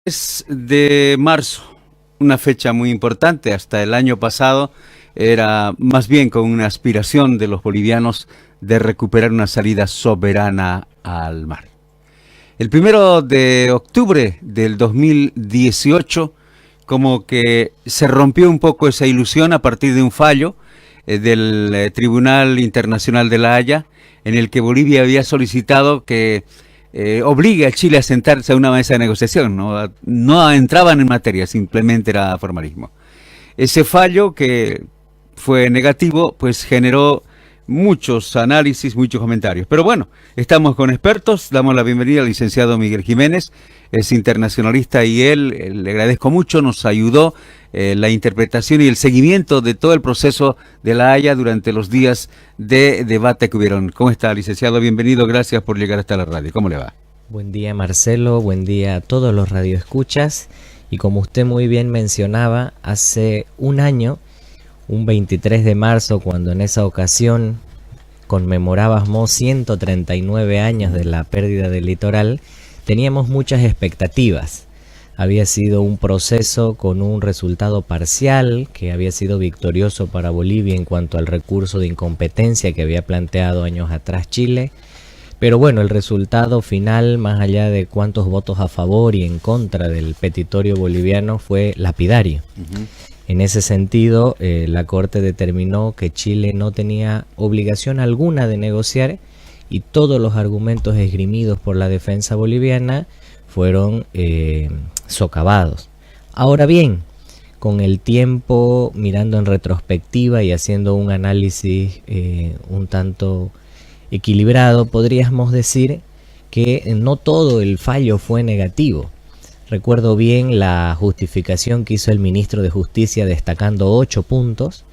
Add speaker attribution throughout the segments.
Speaker 1: Es de marzo, una fecha muy importante. Hasta el año pasado era más bien con una aspiración de los bolivianos de recuperar una salida soberana al mar. El 1 de octubre del 2018, como que se rompió un poco esa ilusión a partir de un fallo del Tribunal Internacional de La Haya, en el que Bolivia había solicitado que obligue a Chile a sentarse a una mesa de negociación. No entraban en materia, simplemente era formalismo. Ese fallo, que fue negativo, pues generó muchos análisis, muchos comentarios. Pero bueno, estamos con expertos. Damos la bienvenida al licenciado Miguel Jiménez, es internacionalista, y él, le agradezco mucho, nos ayudó la interpretación y el seguimiento de todo el proceso de La Haya durante los días de debate que hubieron. ¿Cómo está, licenciado? Bienvenido, gracias por llegar hasta la radio. ¿Cómo le va?
Speaker 2: Buen día, Marcelo, buen día a todos los radioescuchas. Y como usted muy bien mencionaba, hace un año, un 23 de marzo, cuando en esa ocasión conmemorábamos 139 años de la pérdida del litoral, teníamos muchas expectativas. Había sido un proceso con un resultado parcial que había sido victorioso para Bolivia en cuanto al recurso de incompetencia que había planteado años atrás Chile. Pero bueno, el resultado final, más allá de cuántos votos a favor y en contra del petitorio boliviano, fue lapidario. En ese sentido, la Corte determinó que Chile no tenía obligación alguna de negociar, y todos los argumentos esgrimidos por la defensa boliviana fueron socavados. Ahora bien, con el tiempo, mirando en retrospectiva y haciendo un análisis un tanto equilibrado, podríamos decir que no todo el fallo fue negativo. Recuerdo bien la justificación que hizo el ministro de Justicia, destacando 8 puntos,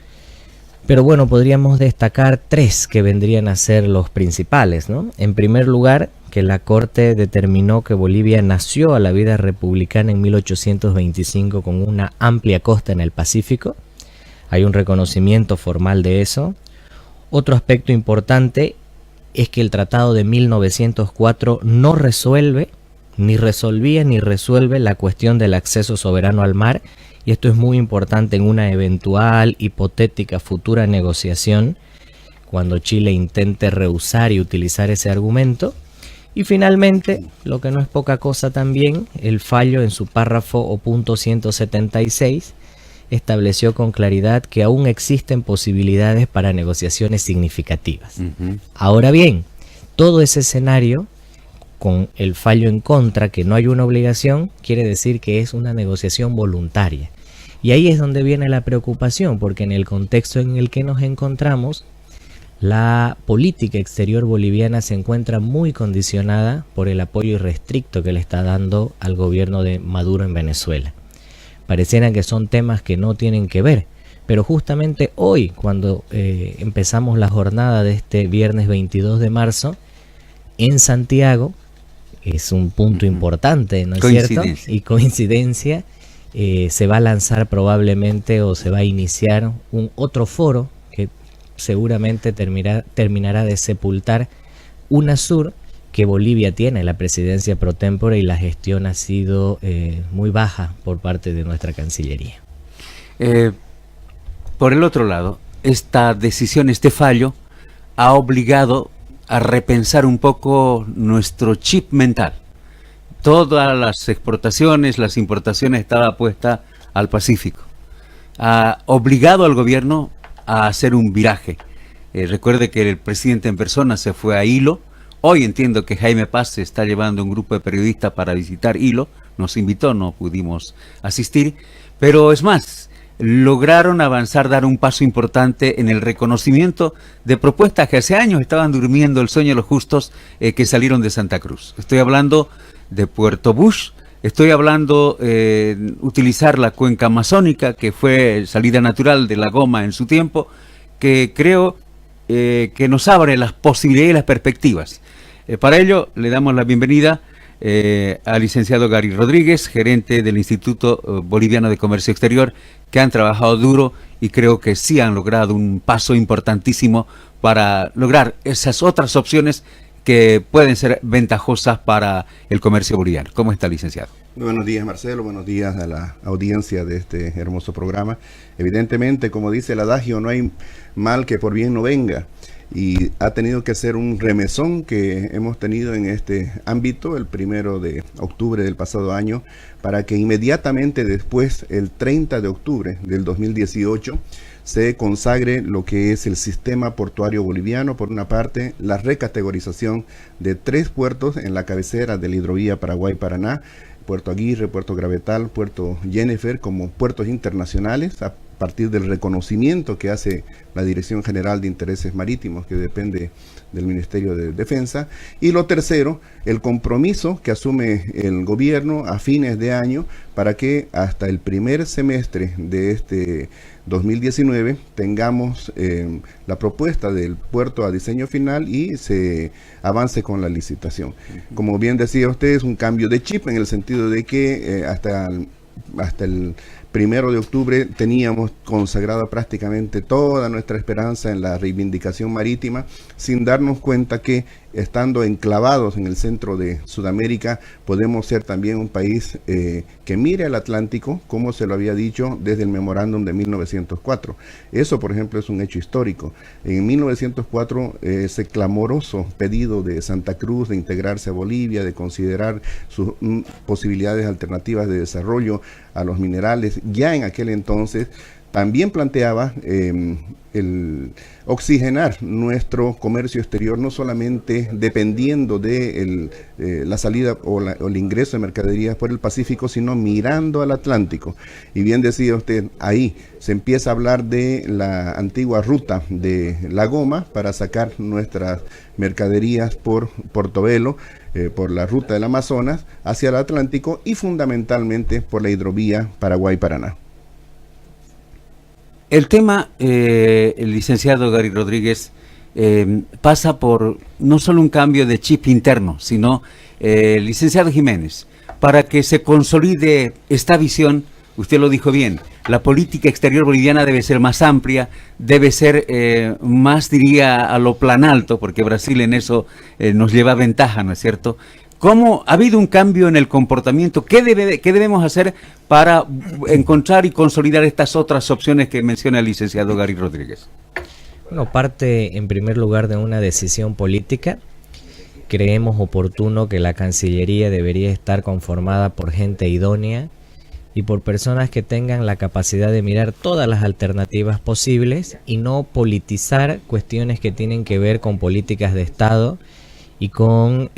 Speaker 2: pero bueno, podríamos destacar 3 que vendrían a ser los principales, ¿no? En primer lugar, que la Corte determinó que Bolivia nació a la vida republicana en 1825 con una amplia costa en el Pacífico. Hay un reconocimiento formal de eso. Otro aspecto importante es que el Tratado de 1904 no resuelve, ni resolvía ni resuelve la cuestión del acceso soberano al mar, y esto es muy importante en una eventual, hipotética, futura negociación, cuando Chile intente rehusar y utilizar ese argumento. Y finalmente, lo que no es poca cosa también, el fallo en su párrafo o punto 176 estableció con claridad que aún existen posibilidades para negociaciones significativas. Ahora bien, todo ese escenario, con el fallo en contra, que no hay una obligación, quiere decir que es una negociación voluntaria. Y ahí es donde viene la preocupación, porque en el contexto en el que nos encontramos, la política exterior boliviana se encuentra muy condicionada por el apoyo irrestricto que le está dando al gobierno de Maduro en Venezuela. Pareciera que son temas que no tienen que ver, pero justamente hoy, cuando empezamos la jornada de este viernes 22 de marzo, en Santiago, es un punto importante, ¿no es cierto? Y coincidencia, se va a lanzar probablemente, o se va a iniciar un otro foro que seguramente terminará de sepultar UNASUR, que Bolivia tiene la presidencia pro tempore, y la gestión ha sido muy baja por parte de nuestra Cancillería.
Speaker 1: Por el otro lado, esta decisión, este fallo, ha obligado a repensar un poco nuestro chip mental. Todas las exportaciones, las importaciones estaba puesta al Pacífico. Ha obligado al gobierno a hacer un viraje. Recuerde que el presidente en persona se fue a Hilo. Hoy entiendo que Jaime Paz está llevando un grupo de periodistas para visitar Hilo. Nos invitó, no pudimos asistir. Pero es más, lograron avanzar, dar un paso importante en el reconocimiento de propuestas que hace años estaban durmiendo el sueño de los justos, que salieron de Santa Cruz. Estoy hablando de Puerto Bush, estoy hablando de utilizar la cuenca amazónica, que fue salida natural de la goma en su tiempo, que creo que nos abre las posibilidades y las perspectivas. Para ello le damos la bienvenida al licenciado Gary Rodríguez, gerente del Instituto Boliviano de Comercio Exterior, que han trabajado duro y creo que sí han logrado un paso importantísimo para lograr esas otras opciones que pueden ser ventajosas para el comercio boliviano. ¿Cómo está, licenciado?
Speaker 3: Muy buenos días, Marcelo, buenos días a la audiencia de este hermoso programa. Evidentemente, como dice el adagio, no hay mal que por bien no venga, y ha tenido que ser un remesón que hemos tenido en este ámbito el 1 de octubre del pasado año, para que inmediatamente después, el 30 de octubre del 2018, se consagre lo que es el sistema portuario boliviano. Por una parte, la recategorización de 3 puertos en la cabecera de la hidrovía Paraguay-Paraná, Puerto Aguirre, Puerto Gravetal, Puerto Jennifer, como puertos internacionales, a partir del reconocimiento que hace la Dirección General de Intereses Marítimos, que depende del Ministerio de Defensa. Y lo tercero, el compromiso que asume el gobierno a fines de año para que hasta el primer semestre de este 2019 tengamos la propuesta del puerto a diseño final y se avance con la licitación. Como bien decía usted, es un cambio de chip en el sentido de que hasta el 1 de octubre teníamos consagrada prácticamente toda nuestra esperanza en la reivindicación marítima, sin darnos cuenta que, estando enclavados en el centro de Sudamérica, podemos ser también un país que mire al Atlántico, como se lo había dicho desde el memorándum de 1904. Eso, por ejemplo, es un hecho histórico. En 1904, ese clamoroso pedido de Santa Cruz de integrarse a Bolivia, de considerar sus posibilidades alternativas de desarrollo a los minerales, ya en aquel entonces también planteaba el oxigenar nuestro comercio exterior, no solamente dependiendo de la salida o el ingreso de mercaderías por el Pacífico, sino mirando al Atlántico. Y bien decía usted, ahí se empieza a hablar de la antigua ruta de la goma para sacar nuestras mercaderías por Portobelo, por la ruta del Amazonas hacia el Atlántico, y fundamentalmente por la hidrovía Paraguay-Paraná.
Speaker 1: El tema, el licenciado Gary Rodríguez, pasa por no solo un cambio de chip interno, sino, licenciado Jiménez, para que se consolide esta visión, usted lo dijo bien, la política exterior boliviana debe ser más amplia, debe ser más, diría, a lo planalto, porque Brasil en eso nos lleva ventaja, ¿no es cierto? ¿Cómo ha habido un cambio en el comportamiento? ¿Qué debemos hacer para encontrar y consolidar estas otras opciones que menciona el licenciado Gary Rodríguez?
Speaker 2: Bueno, parte en primer lugar de una decisión política. Creemos oportuno que la Cancillería debería estar conformada por gente idónea y por personas que tengan la capacidad de mirar todas las alternativas posibles y no politizar cuestiones que tienen que ver con políticas de Estado y con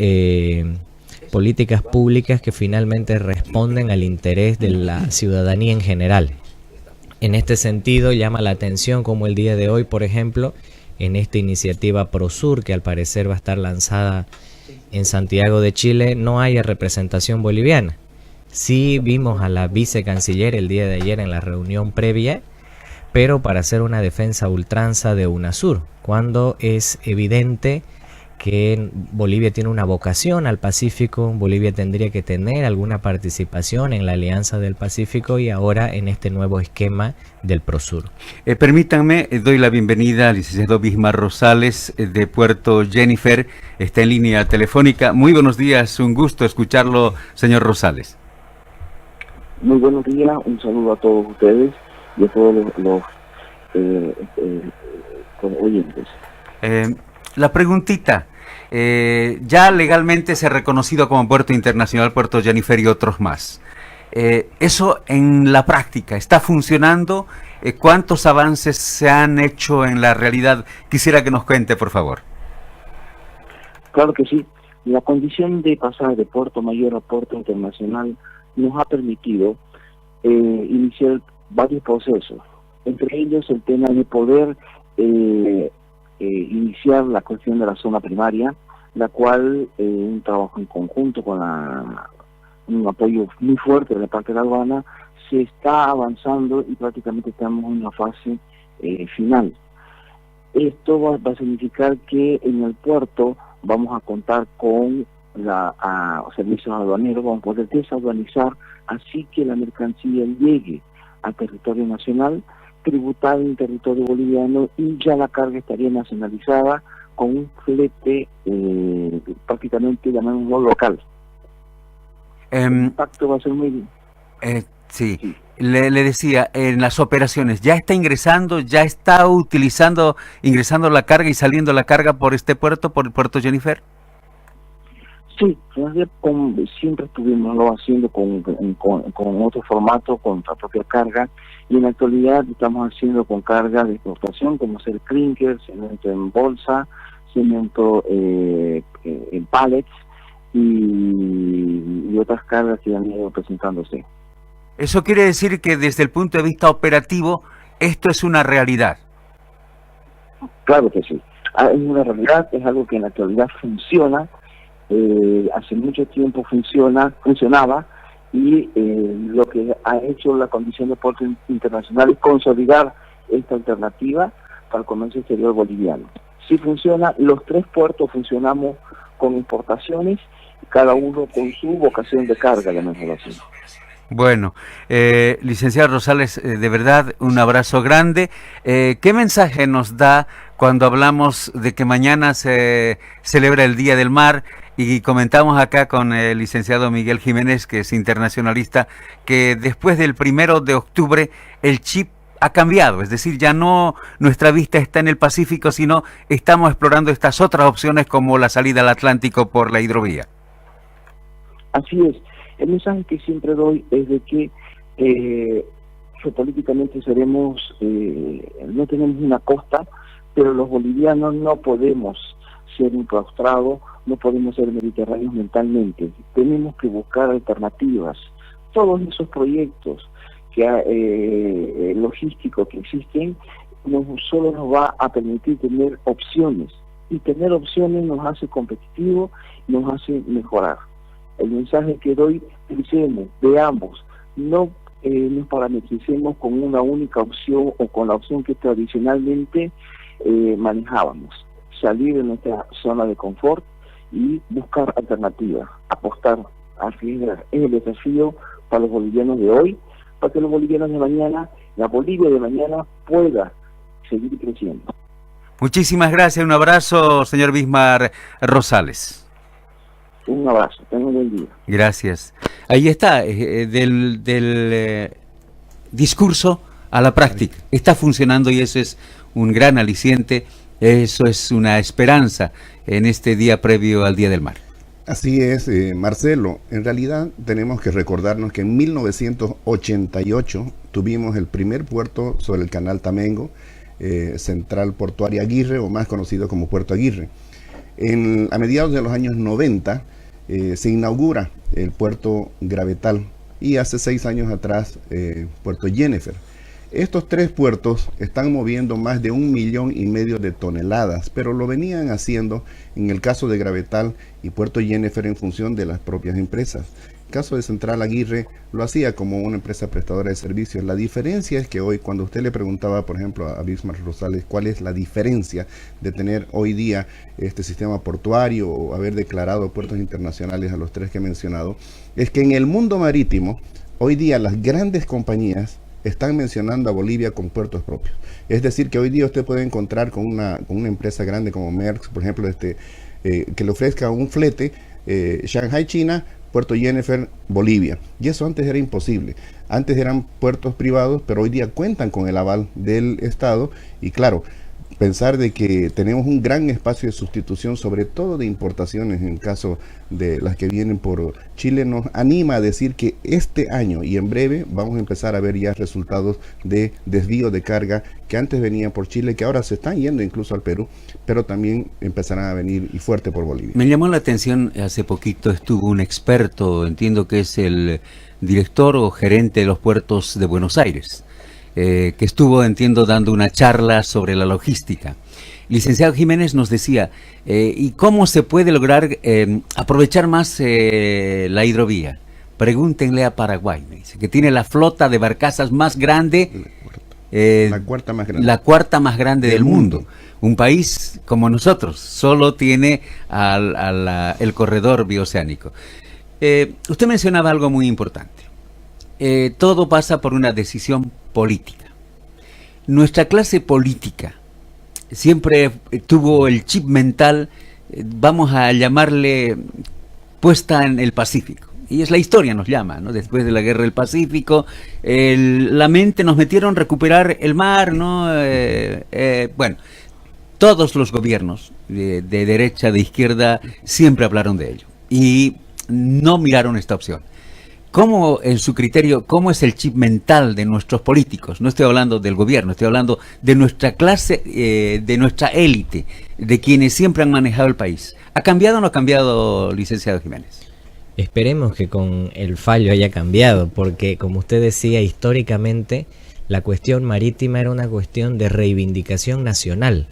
Speaker 2: políticas públicas que finalmente responden al interés de la ciudadanía en general. En este sentido, llama la atención como el día de hoy, por ejemplo, en esta iniciativa ProSur, que al parecer va a estar lanzada en Santiago de Chile, no haya representación boliviana. Sí vimos a la vicecanciller el día de ayer en la reunión previa, pero para hacer una defensa a ultranza de UNASUR, cuando es evidente que Bolivia tiene una vocación al Pacífico. Bolivia tendría que tener alguna participación en la Alianza del Pacífico y ahora en este nuevo esquema del ProSur.
Speaker 1: Permítanme, doy la bienvenida al licenciado Bismar Rosales de Puerto Jennifer, está en línea telefónica. Muy buenos días, un gusto escucharlo, señor Rosales.
Speaker 4: Muy buenos días, un saludo a todos ustedes y a todos los oyentes.
Speaker 1: La preguntita, ya legalmente se ha reconocido como puerto internacional Puerto Jennifer y otros más. ¿Eso en la práctica está funcionando? ¿Cuántos avances se han hecho en la realidad? Quisiera que nos cuente, por favor.
Speaker 4: Claro que sí. La condición de pasar de puerto mayor a puerto internacional nos ha permitido iniciar varios procesos. Entre ellos el tema de poder iniciar la cuestión de la zona primaria, la cual un trabajo en conjunto con un apoyo muy fuerte de la parte de la aduana, se está avanzando y prácticamente estamos en una fase final. Esto va a significar que en el puerto vamos a contar con servicios aduaneros, vamos a poder desaduanizar, así que la mercancía llegue al territorio nacional, tributada en territorio boliviano, y ya la carga estaría nacionalizada con un flete prácticamente llamémoslo local. El impacto va a ser muy bien.
Speaker 1: Sí. Le decía, en las operaciones, ¿ya está ingresando la carga y saliendo la carga por este puerto, por el puerto Jennifer?
Speaker 4: Sí, siempre estuvimos haciendo con otro formato, con nuestra propia carga, y en la actualidad estamos haciendo con carga de exportación, como ser clinker, cemento en bolsa, cemento en pallets y otras cargas que han ido presentándose.
Speaker 1: Eso quiere decir que desde el punto de vista operativo, esto es una realidad.
Speaker 4: Claro que sí, es una realidad, es algo que en la actualidad funciona. Hace mucho tiempo funcionaba y lo que ha hecho la Comisión de Puertos Internacional es consolidar esta alternativa para el comercio exterior boliviano. Sí funciona, los 3 puertos funcionamos con importaciones, cada uno con su vocación de carga, de mejor así.
Speaker 1: Bueno, licenciado Rosales, de verdad, un abrazo grande. ¿Qué mensaje nos da cuando hablamos de que mañana se celebra el Día del Mar? Y comentamos acá con el licenciado Miguel Jiménez, que es internacionalista, que después del 1 de octubre el chip ha cambiado, es decir, ya no nuestra vista está en el Pacífico, sino estamos explorando estas otras opciones como la salida al Atlántico por la hidrovía.
Speaker 4: Así es. El mensaje que siempre doy es de que geopolíticamente no tenemos una costa, pero los bolivianos no podemos ser enclaustrados, no podemos ser mediterráneos mentalmente. Tenemos que buscar alternativas. Todos esos proyectos logísticos que existen solo nos va a permitir tener opciones, y tener opciones nos hace competitivos, nos hace mejorar. El mensaje que doy, veamos, no nos parametricemos con una única opción o con la opción que tradicionalmente manejábamos. Salir de nuestra zona de confort y buscar alternativas, apostar. Así es el desafío para los bolivianos de hoy, para que los bolivianos de mañana, la Bolivia de mañana, pueda seguir creciendo.
Speaker 1: Muchísimas gracias, un abrazo, señor Bismar Rosales.
Speaker 4: Un abrazo, tenga un buen día.
Speaker 1: Gracias. Ahí está, del discurso a la práctica. Está funcionando y eso es un gran aliciente, eso es una esperanza en este día previo al Día del Mar.
Speaker 3: Así es, Marcelo. En realidad tenemos que recordarnos que en 1988 tuvimos el primer puerto sobre el canal Tamengo, Central Portuaria Aguirre, o más conocido como Puerto Aguirre. A mediados de los años 90 se inaugura el puerto Gravetal, y hace 6 años atrás Puerto Jennifer. Estos 3 puertos están moviendo más de 1,5 millones de toneladas, pero lo venían haciendo en el caso de Gravetal y Puerto Jennifer en función de las propias empresas. El caso de Central Aguirre lo hacía como una empresa prestadora de servicios. La diferencia es que hoy, cuando usted le preguntaba, por ejemplo, a Bismar Rosales, cuál es la diferencia de tener hoy día este sistema portuario o haber declarado puertos internacionales a los 3 que he mencionado, es que en el mundo marítimo, hoy día las grandes compañías están mencionando a Bolivia con puertos propios. Es decir, que hoy día usted puede encontrar con una empresa grande como Maersk, por ejemplo, que le ofrezca un flete Shanghai, China, Puerto Jennifer, Bolivia. Y eso antes era imposible. Antes eran puertos privados, pero hoy día cuentan con el aval del Estado. Y claro, pensar de que tenemos un gran espacio de sustitución, sobre todo de importaciones, en caso de las que vienen por Chile, nos anima a decir que este año y en breve vamos a empezar a ver ya resultados de desvío de carga que antes venían por Chile, que ahora se están yendo incluso al Perú, pero también empezarán a venir y fuerte por Bolivia.
Speaker 1: Me llamó la atención, hace poquito estuvo un experto, entiendo que es el director o gerente de los puertos de Buenos Aires, que estuvo, entiendo, dando una charla sobre la logística. Licenciado Jiménez nos decía, ¿y cómo se puede lograr aprovechar más la hidrovía? Pregúntenle a Paraguay, me dice, que tiene la flota de barcazas más grande,
Speaker 3: la cuarta más grande,
Speaker 1: la cuarta más grande del mundo. Un país como nosotros solo tiene el corredor bioceánico. Usted mencionaba algo muy importante. Todo pasa por una decisión política. Nuestra clase política siempre tuvo el chip mental, vamos a llamarle, puesta en el Pacífico. Y es la historia, nos llama, ¿no? Después de la guerra del Pacífico, la mente nos metieron a recuperar el mar, ¿no? Bueno, todos los gobiernos de derecha, de izquierda, siempre hablaron de ello. Y no miraron esta opción. ¿Cómo, en su criterio, cómo es el chip mental de nuestros políticos? No estoy hablando del gobierno, estoy hablando de nuestra clase, de nuestra élite, de quienes siempre han manejado el país. ¿Ha cambiado o no ha cambiado, licenciado Jiménez?
Speaker 2: Esperemos que con el fallo haya cambiado, porque como usted decía, históricamente la cuestión marítima era una cuestión de reivindicación nacional.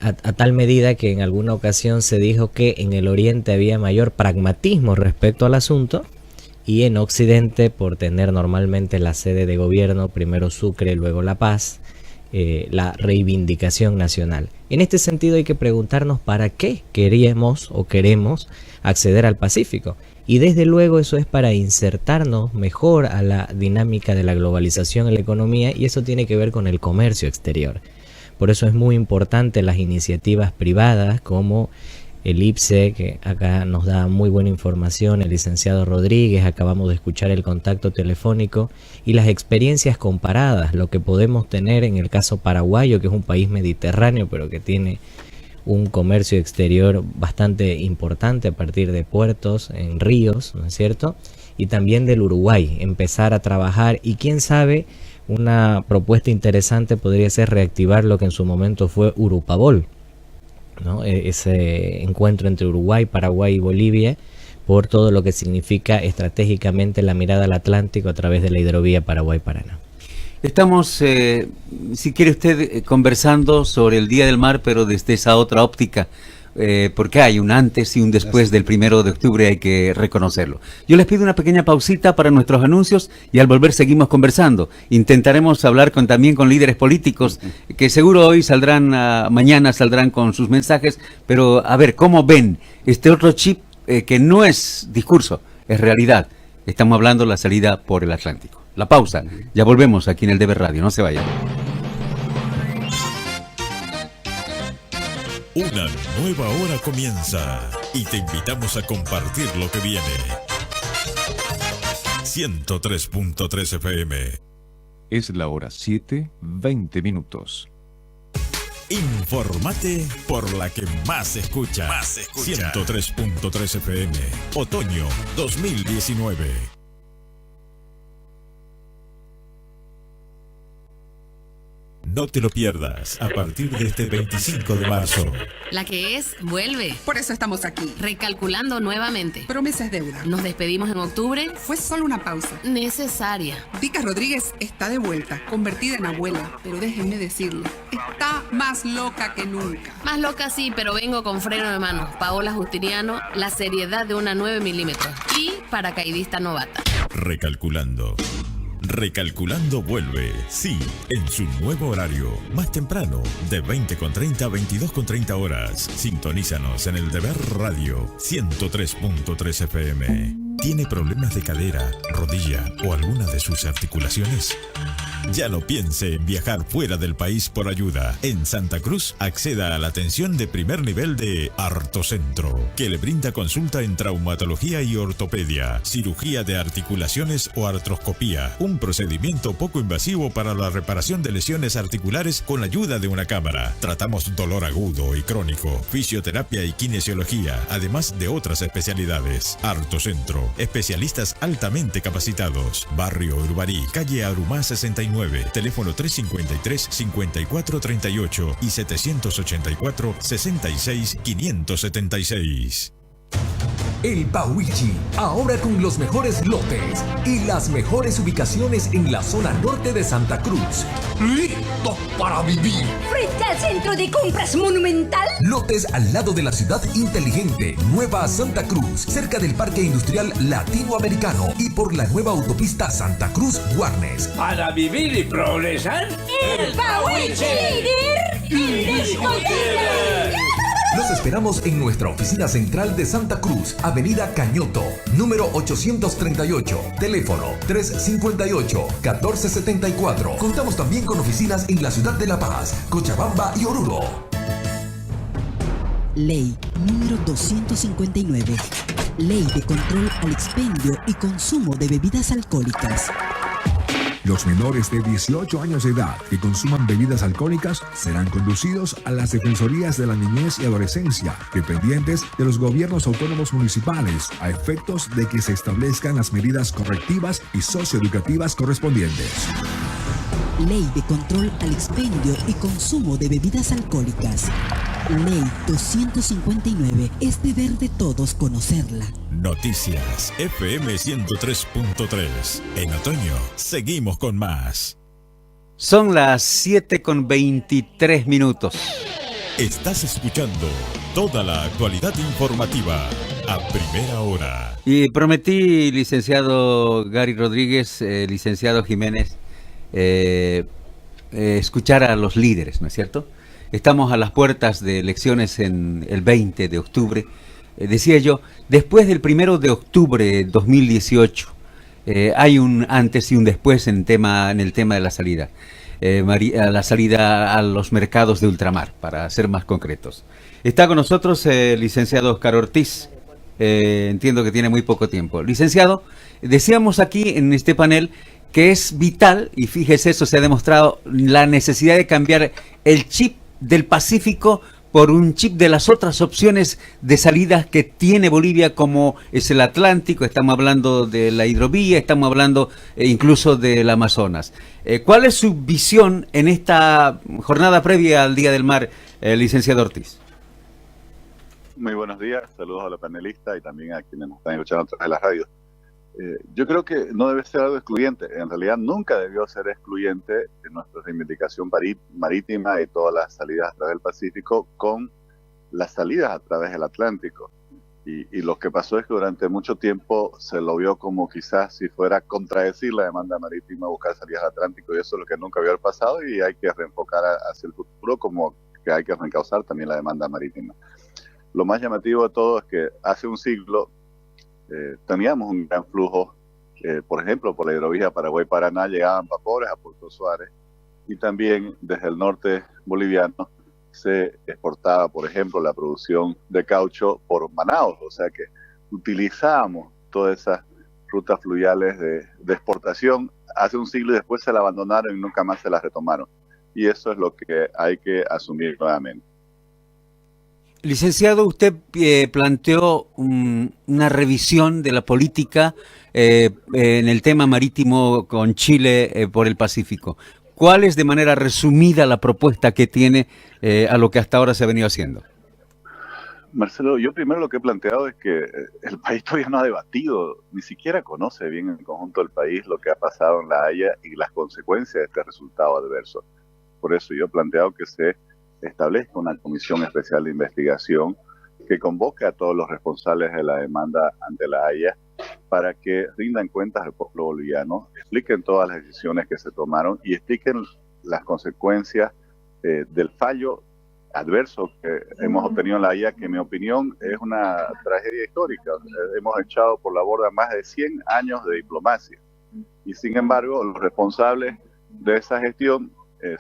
Speaker 2: A tal medida que en alguna ocasión se dijo que en el oriente había mayor pragmatismo respecto al asunto, y en Occidente, por tener normalmente la sede de gobierno, primero Sucre, luego La Paz, la reivindicación nacional. En este sentido hay que preguntarnos para qué queríamos o queremos acceder al Pacífico. Y desde luego eso es para insertarnos mejor a la dinámica de la globalización en la economía, y eso tiene que ver con el comercio exterior. Por eso es muy importante las iniciativas privadas como el IPSE, que acá nos da muy buena información, el licenciado Rodríguez, acabamos de escuchar el contacto telefónico, y las experiencias comparadas, lo que podemos tener en el caso paraguayo, que es un país mediterráneo, pero que tiene un comercio exterior bastante importante a partir de puertos, en ríos, ¿no es cierto? Y también del Uruguay, empezar a trabajar, y quién sabe, una propuesta interesante podría ser reactivar lo que en su momento fue Urupabol, ¿no? Ese encuentro entre Uruguay, Paraguay y Bolivia, por todo lo que significa estratégicamente la mirada al Atlántico a través de la hidrovía Paraguay-Paraná.
Speaker 1: Estamos, si quiere usted, conversando sobre el Día del Mar, pero desde esa otra óptica, porque hay un antes y un después del 1 de octubre, hay que reconocerlo. Yo les pido una pequeña pausita para nuestros anuncios y al volver seguimos conversando. Intentaremos hablar también con líderes políticos que seguro hoy saldrán, mañana saldrán con sus mensajes, pero a ver, ¿cómo ven este otro chip que no es discurso, es realidad? Estamos hablando de la salida por el Atlántico. La pausa, ya volvemos aquí en el Deber Radio, no se vayan.
Speaker 5: Una nueva hora comienza y te invitamos a compartir lo que viene. 103.3 FM.
Speaker 6: Es la hora 7:20.
Speaker 5: Informate por la que más escucha. 103.3 FM. Otoño 2019. No te lo pierdas a partir de este 25 de marzo.
Speaker 7: La que es, vuelve.
Speaker 8: Por eso estamos aquí.
Speaker 7: Recalculando nuevamente.
Speaker 8: Promesa es deuda.
Speaker 7: Nos despedimos en octubre.
Speaker 8: Fue solo una pausa.
Speaker 7: Necesaria.
Speaker 8: Vica Rodríguez está de vuelta, convertida en abuela. Pero déjenme decirle, está más loca que nunca.
Speaker 7: Más loca sí, pero vengo con freno de mano. Paola Justiniano, la seriedad de una 9 milímetros. Y paracaidista novata.
Speaker 5: Recalculando. Recalculando vuelve, sí, en su nuevo horario, más temprano, de 20:30 a 22:30 horas. Sintonízanos en el Deber Radio 103.3 FM. ¿Tiene problemas de cadera, rodilla o alguna de sus articulaciones? Ya no piense en viajar fuera del país por ayuda. En Santa Cruz, acceda a la atención de primer nivel de Artocentro, que le brinda consulta en traumatología y ortopedia, cirugía de articulaciones o artroscopía, un procedimiento poco invasivo para la reparación de lesiones articulares con la ayuda de una cámara. Tratamos dolor agudo y crónico, fisioterapia y kinesiología, además de otras especialidades. Artocentro, especialistas altamente capacitados. Barrio Urbarí, calle Arumá 69. Teléfono 353-5438 y 784-66-576.
Speaker 9: El Pauichi, ahora con los mejores lotes y las mejores ubicaciones en la zona norte de Santa Cruz. ¡Listo para vivir!
Speaker 10: Frente al Centro de Compras Monumental.
Speaker 9: Lotes al lado de la ciudad inteligente, Nueva Santa Cruz, cerca del Parque Industrial Latinoamericano y por la nueva autopista Santa Cruz-Guarnes.
Speaker 11: Para vivir y progresar,
Speaker 10: el Pauichi, líder indiscutible.
Speaker 9: Los esperamos en nuestra oficina central de Santa Cruz, Avenida Cañoto, número 838, teléfono 358-1474. Contamos también con oficinas en la ciudad de La Paz, Cochabamba y Oruro.
Speaker 11: Ley número 259. Ley de control al expendio y consumo de bebidas alcohólicas.
Speaker 12: Los menores de 18 años de edad que consuman bebidas alcohólicas serán conducidos a las Defensorías de la Niñez y Adolescencia, dependientes de los gobiernos autónomos municipales, a efectos de que se establezcan las medidas correctivas y socioeducativas correspondientes.
Speaker 11: Ley de control al expendio y consumo de bebidas alcohólicas. Ley 259. Es deber de todos conocerla.
Speaker 5: Noticias FM 103.3. En otoño, seguimos con más.
Speaker 1: Son las 7:23.
Speaker 5: Estás escuchando toda la actualidad informativa a primera hora.
Speaker 1: Y prometí, licenciado Gary Rodríguez, licenciado Jiménez, escuchar a los líderes, ¿no es cierto? Estamos a las puertas de elecciones en el 20 de octubre. Decía yo, después del 1 de octubre de 2018, hay un antes y un después en el tema de la salida. La salida a los mercados de ultramar, para ser más concretos. Está con nosotros el licenciado Oscar Ortiz. Entiendo que tiene muy poco tiempo. Licenciado, decíamos aquí en este panel que es vital, y fíjese, eso se ha demostrado, la necesidad de cambiar el chip del Pacífico por un chip de las otras opciones de salidas que tiene Bolivia, como es el Atlántico. Estamos hablando de la hidrovía, estamos hablando incluso del Amazonas. ¿Cuál es su visión en esta jornada previa al Día del Mar, licenciado Ortiz?
Speaker 13: Muy buenos días, saludos a los panelistas y también a quienes nos están escuchando a través de la radio. Yo creo que no debe ser algo excluyente, en realidad nunca debió ser excluyente en nuestra reivindicación marítima y todas las salidas a través del Pacífico con las salidas a través del Atlántico. Y lo que pasó es que durante mucho tiempo se lo vio como quizás si fuera contradecir la demanda marítima, buscar salidas al Atlántico, y eso es lo que nunca había pasado, y hay que reenfocar hacia el futuro como que hay que reencauzar también la demanda marítima. Lo más llamativo de todo es que hace un siglo teníamos un gran flujo, por ejemplo, por la hidrovía Paraguay-Paraná llegaban vapores a Puerto Suárez, y también desde el norte boliviano se exportaba, por ejemplo, la producción de caucho por Manaos, o sea que utilizábamos todas esas rutas fluviales de exportación hace un siglo, y después se la abandonaron y nunca más se las retomaron, y eso es lo que hay que asumir nuevamente.
Speaker 1: Licenciado, usted planteó una revisión de la política en el tema marítimo con Chile por el Pacífico. ¿Cuál es de manera resumida la propuesta que tiene a lo que hasta ahora se ha venido haciendo?
Speaker 13: Marcelo, yo primero lo que he planteado es que el país todavía no ha debatido, ni siquiera conoce bien en el conjunto del país lo que ha pasado en La Haya y las consecuencias de este resultado adverso. Por eso yo he planteado que se establezca una comisión especial de investigación que convoque a todos los responsables de la demanda ante La Haya para que rindan cuentas al pueblo boliviano, expliquen todas las decisiones que se tomaron y expliquen las consecuencias del fallo adverso que hemos obtenido en La Haya, que en mi opinión es una tragedia histórica. Hemos echado por la borda más de 100 años de diplomacia, y sin embargo los responsables de esa gestión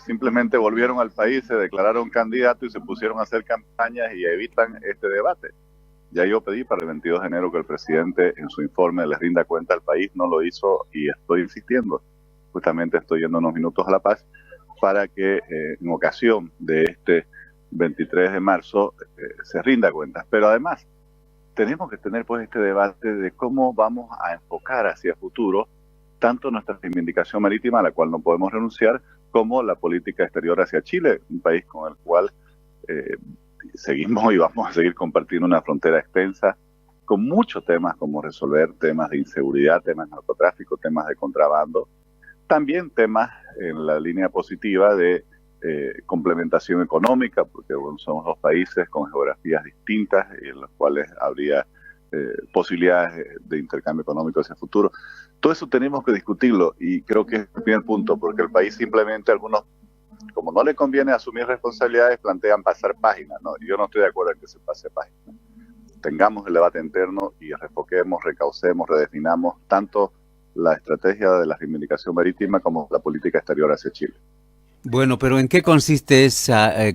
Speaker 13: simplemente volvieron al país, se declararon candidatos y se pusieron a hacer campañas y evitan este debate. Ya yo pedí para el 22 de enero que el presidente en su informe les rinda cuenta al país, no lo hizo y estoy insistiendo. Justamente estoy yendo unos minutos a La Paz para que en ocasión de este 23 de marzo se rinda cuentas. Pero además tenemos que tener pues este debate de cómo vamos a enfocar hacia el futuro tanto nuestra reivindicación marítima, a la cual no podemos renunciar, como la política exterior hacia Chile, un país con el cual seguimos y vamos a seguir compartiendo una frontera extensa, con muchos temas como resolver, temas de inseguridad, temas de narcotráfico, temas de contrabando, también temas en la línea positiva de complementación económica, porque bueno, somos dos países con geografías distintas y en los cuales habría posibilidades de intercambio económico hacia el futuro. Todo eso tenemos que discutirlo, y creo que es el primer punto, porque el país simplemente, algunos como no le conviene asumir responsabilidades, plantean pasar páginas, ¿no? Yo no estoy de acuerdo en que se pase páginas. Tengamos el debate interno y refoquemos, recaucemos, redefinamos tanto la estrategia de la reivindicación marítima como la política exterior hacia Chile.
Speaker 1: Bueno, pero ¿en qué consiste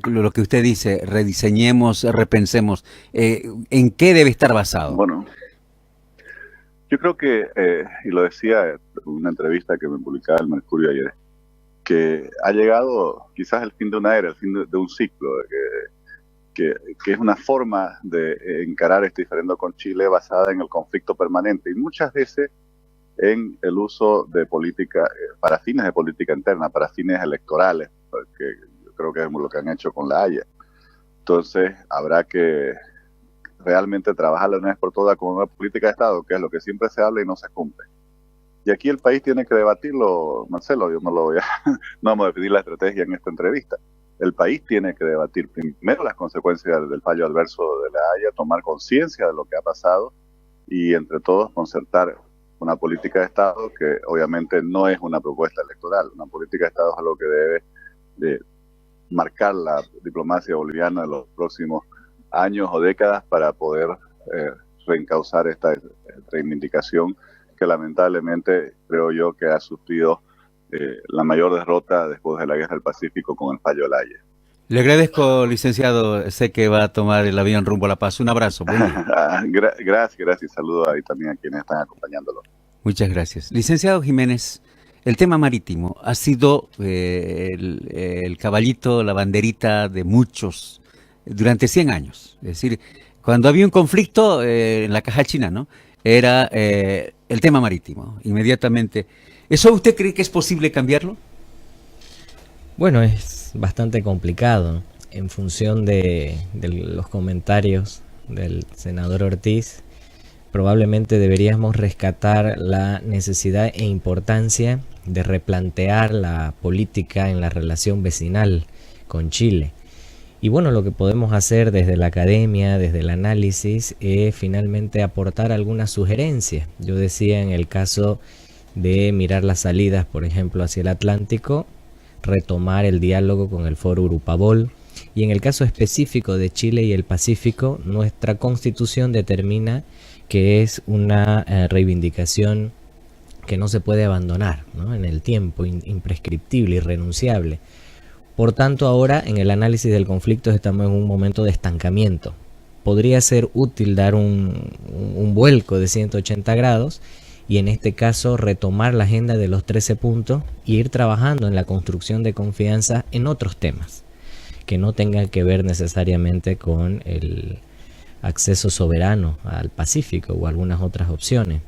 Speaker 1: lo que usted dice? Rediseñemos, repensemos. ¿En qué debe estar basado?
Speaker 13: Bueno, yo creo que, y lo decía en una entrevista que me publicaba el Mercurio ayer, que ha llegado quizás el fin de una era, el fin de un ciclo, que es una forma de encarar este diferendo con Chile basada en el conflicto permanente y muchas veces en el uso de política, para fines de política interna, para fines electorales, porque yo creo que es lo que han hecho con la Haya. Entonces habrá que realmente trabajar de una vez por todas con una política de Estado, que es lo que siempre se habla y no se cumple. Y aquí el país tiene que debatirlo, Marcelo, yo no vamos a definir la estrategia en esta entrevista. El país tiene que debatir primero las consecuencias del fallo adverso de la Haya, tomar conciencia de lo que ha pasado y entre todos concertar una política de Estado que obviamente no es una propuesta electoral. Una política de Estado es algo que debe de marcar la diplomacia boliviana en los próximos años o décadas para poder reencauzar esta reivindicación que lamentablemente creo yo que ha sufrido la mayor derrota después de la Guerra del Pacífico con el fallo de la Haya.
Speaker 1: Le agradezco, licenciado. Sé que va a tomar el avión rumbo a La Paz. Un abrazo.
Speaker 13: Gracias. Saludos ahí también a quienes están acompañándolo.
Speaker 1: Muchas gracias. Licenciado Jiménez, el tema marítimo ha sido el caballito, la banderita de muchos durante 100 años. Es decir, cuando había un conflicto en la caja china, ¿no? Era el tema marítimo, inmediatamente. ¿Eso usted cree que es posible cambiarlo?
Speaker 2: Bueno, es bastante complicado en función de los comentarios del senador Ortiz. Probablemente deberíamos rescatar la necesidad e importancia de replantear la política en la relación vecinal con Chile. Y bueno, lo que podemos hacer desde la academia, desde el análisis, es finalmente aportar algunas sugerencias. Yo decía en el caso de mirar las salidas, por ejemplo, hacia el Atlántico, retomar el diálogo con el Foro Urupabol. Y en el caso específico de Chile y el Pacífico, nuestra Constitución determina que es una reivindicación que no se puede abandonar, ¿no? En el tiempo, imprescriptible, irrenunciable. Por tanto, ahora en el análisis del conflicto estamos en un momento de estancamiento. Podría ser útil dar un vuelco de 180 grados y en este caso retomar la agenda de los 13 puntos e ir trabajando en la construcción de confianza en otros temas que no tengan que ver necesariamente con el acceso soberano al Pacífico o algunas otras opciones.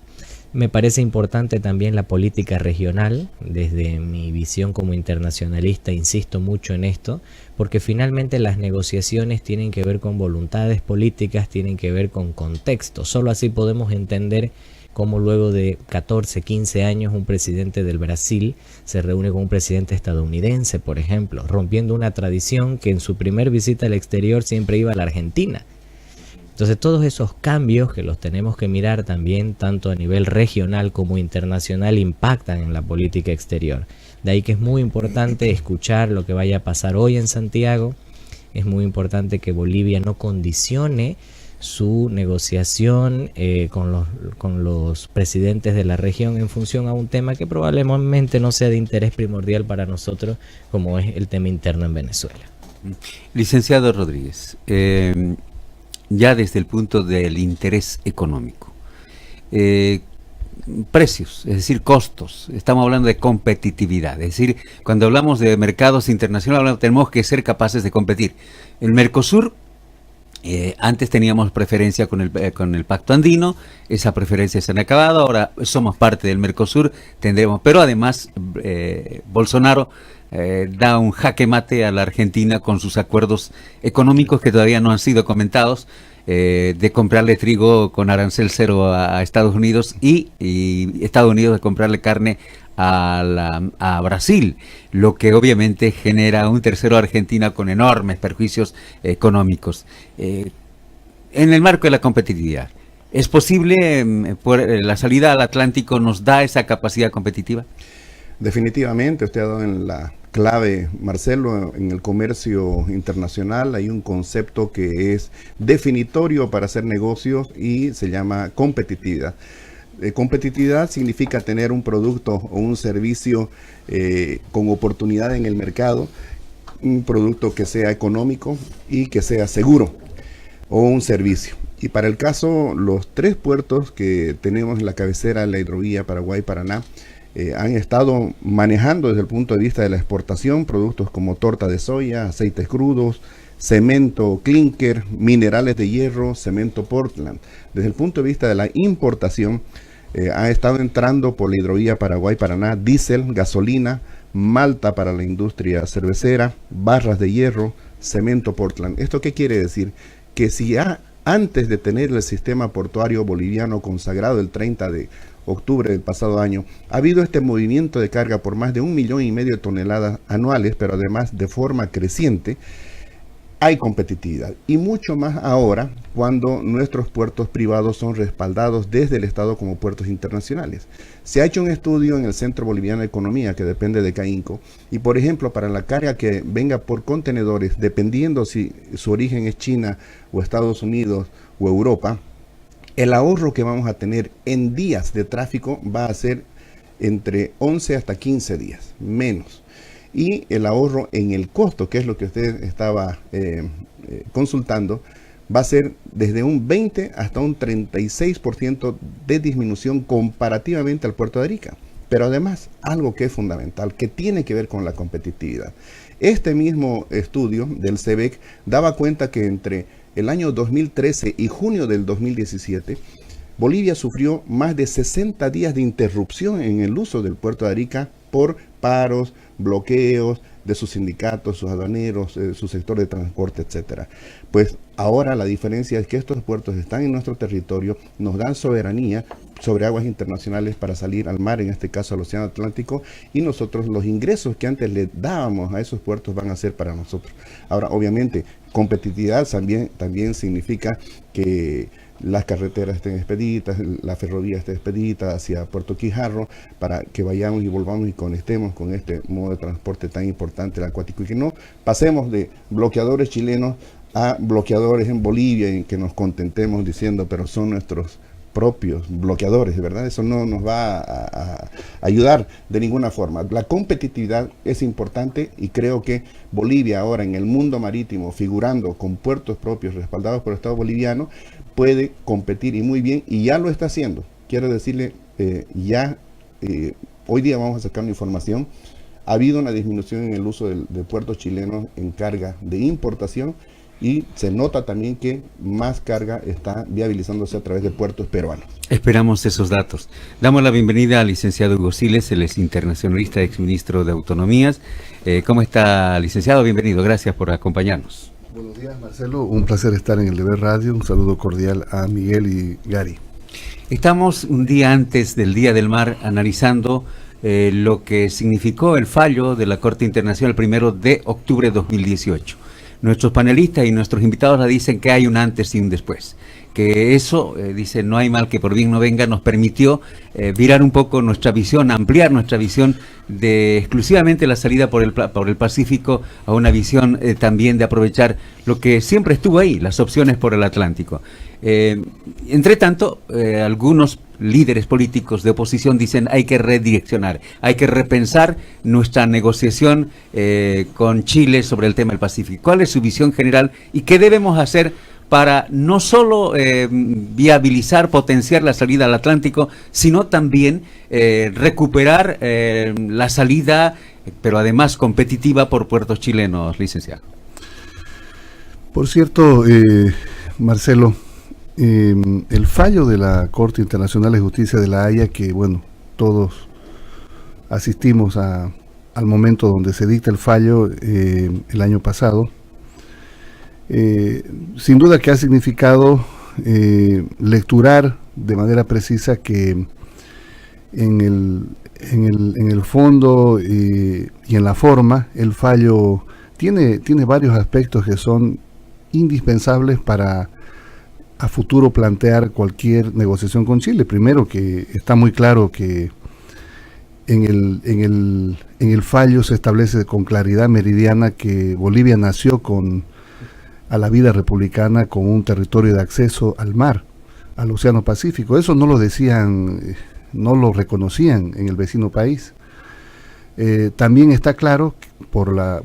Speaker 2: Me parece importante también la política regional. Desde mi visión como internacionalista insisto mucho en esto, porque finalmente las negociaciones tienen que ver con voluntades políticas, tienen que ver con contexto. Solo así podemos entender cómo luego de 14, 15 años un presidente del Brasil se reúne con un presidente estadounidense, por ejemplo, rompiendo una tradición que en su primer visita al exterior siempre iba a la Argentina. Entonces todos esos cambios que los tenemos que mirar también tanto a nivel regional como internacional impactan en la política exterior. De ahí que es muy importante escuchar lo que vaya a pasar hoy en Santiago. Es muy importante que Bolivia no condicione su negociación con los presidentes de la región en función a un tema que probablemente no sea de interés primordial para nosotros, como es el tema interno en Venezuela.
Speaker 1: Licenciado Rodríguez, ya desde el punto del interés económico, precios, es decir, costos, estamos hablando de competitividad, es decir, cuando hablamos de mercados internacionales tenemos que ser capaces de competir. El Mercosur, antes teníamos preferencia con el Pacto Andino, esa preferencia se ha acabado, ahora somos parte del Mercosur, tendremos, pero además Bolsonaro da un jaque mate a la Argentina con sus acuerdos económicos que todavía no han sido comentados, de comprarle trigo con arancel cero a Estados Unidos y Estados Unidos de comprarle carne a Brasil, lo que obviamente genera un tercero Argentina con enormes perjuicios económicos. En el marco de la competitividad, ¿es posible, por la salida al Atlántico nos da esa capacidad competitiva?
Speaker 3: Definitivamente, usted ha dado en la clave, Marcelo. En el comercio internacional hay un concepto que es definitorio para hacer negocios y se llama competitividad. Competitividad significa tener un producto o un servicio con oportunidad en el mercado, un producto que sea económico y que sea seguro, o un servicio. Y para el caso, los 3 puertos que tenemos en la cabecera de la hidrovía Paraguay-Paraná han estado manejando desde el punto de vista de la exportación productos como torta de soya, aceites crudos, cemento clinker, minerales de hierro, cemento Portland. Desde el punto de vista de la importación, ha estado entrando por la hidrovía Paraguay-Paraná diésel, gasolina, malta para la industria cervecera, barras de hierro, cemento Portland. ¿Esto qué quiere decir? Que si antes de tener el sistema portuario boliviano consagrado el 30 de octubre del pasado año, ha habido este movimiento de carga por más de 1,5 millones de toneladas anuales, pero además de forma creciente, hay competitividad. Y mucho más ahora, cuando nuestros puertos privados son respaldados desde el Estado como puertos internacionales. Se ha hecho un estudio en el Centro Boliviano de Economía, que depende de CAINCO, y por ejemplo, para la carga que venga por contenedores, dependiendo si su origen es China o Estados Unidos o Europa, el ahorro que vamos a tener en días de tráfico va a ser entre 11 hasta 15 días, menos. Y el ahorro en el costo, que es lo que usted estaba consultando, va a ser desde un 20 hasta un 36% de disminución comparativamente al puerto de Arica. Pero además, algo que es fundamental, que tiene que ver con la competitividad. Este mismo estudio del CEBEC daba cuenta que entre el año 2013 y junio del 2017, Bolivia sufrió más de 60 días de interrupción en el uso del puerto de Arica por paros, bloqueos de sus sindicatos, sus aduaneros, su sector de transporte, etcétera. Pues ahora la diferencia es que estos puertos están en nuestro territorio, nos dan soberanía sobre aguas internacionales para salir al mar, en este caso al Océano Atlántico, y nosotros los ingresos que antes le dábamos a esos puertos van a ser para nosotros. Ahora, obviamente, competitividad también significa que las carreteras estén expeditas, la ferrovía esté expedita hacia Puerto Quijarro, para que vayamos y volvamos y conectemos con este modo de transporte tan importante, el acuático, y que no pasemos de bloqueadores chilenos a bloqueadores en Bolivia y que nos contentemos diciendo, pero son nuestros propios bloqueadores, ¿verdad? Eso no nos va a ayudar de ninguna forma. La competitividad es importante y creo que Bolivia ahora en el mundo marítimo, figurando con puertos propios respaldados por el Estado boliviano, puede competir y muy bien, y ya lo está haciendo. Quiero decirle, hoy día vamos a sacar una información, ha habido una disminución en el uso de puertos chilenos en carga de importación, y se nota también que más carga está viabilizándose a través de puertos peruanos.
Speaker 1: Esperamos esos datos. Damos la bienvenida al licenciado Hugo Siles, él es internacionalista, exministro de Autonomías. ¿Cómo está, licenciado? Bienvenido, gracias por acompañarnos.
Speaker 14: Buenos días, Marcelo, un placer estar en el Deber Radio, un saludo cordial a Miguel y Gary.
Speaker 1: Estamos un día antes del Día del Mar analizando lo que significó el fallo de la Corte Internacional 1 de octubre de 2018. Nuestros panelistas y nuestros invitados la dicen que hay un antes y un después. Que eso, dicen, no hay mal que por bien no venga, nos permitió virar un poco nuestra visión, ampliar nuestra visión de exclusivamente la salida por el Pacífico a una visión también de aprovechar lo que siempre estuvo ahí, las opciones por el Atlántico. Entre tanto, algunos líderes políticos de oposición dicen hay que redireccionar, hay que repensar nuestra negociación con Chile sobre el tema del Pacífico. ¿Cuál es su visión general y qué debemos hacer para no solo viabilizar, potenciar la salida al Atlántico, sino también recuperar la salida, pero además competitiva por puertos chilenos, licenciado?
Speaker 14: Por cierto, Marcelo, el fallo de la Corte Internacional de Justicia de la Haya, que bueno, todos asistimos al momento donde se dicta el fallo el año pasado, sin duda que ha significado lecturar de manera precisa que en el fondo y en la forma el fallo tiene varios aspectos que son indispensables para a futuro plantear cualquier negociación con Chile. Primero, que está muy claro que en el fallo se establece con claridad meridiana que Bolivia nació a la vida republicana con un territorio de acceso al mar, al Océano Pacífico. Eso no lo decían, no lo reconocían en el vecino país. También está claro por la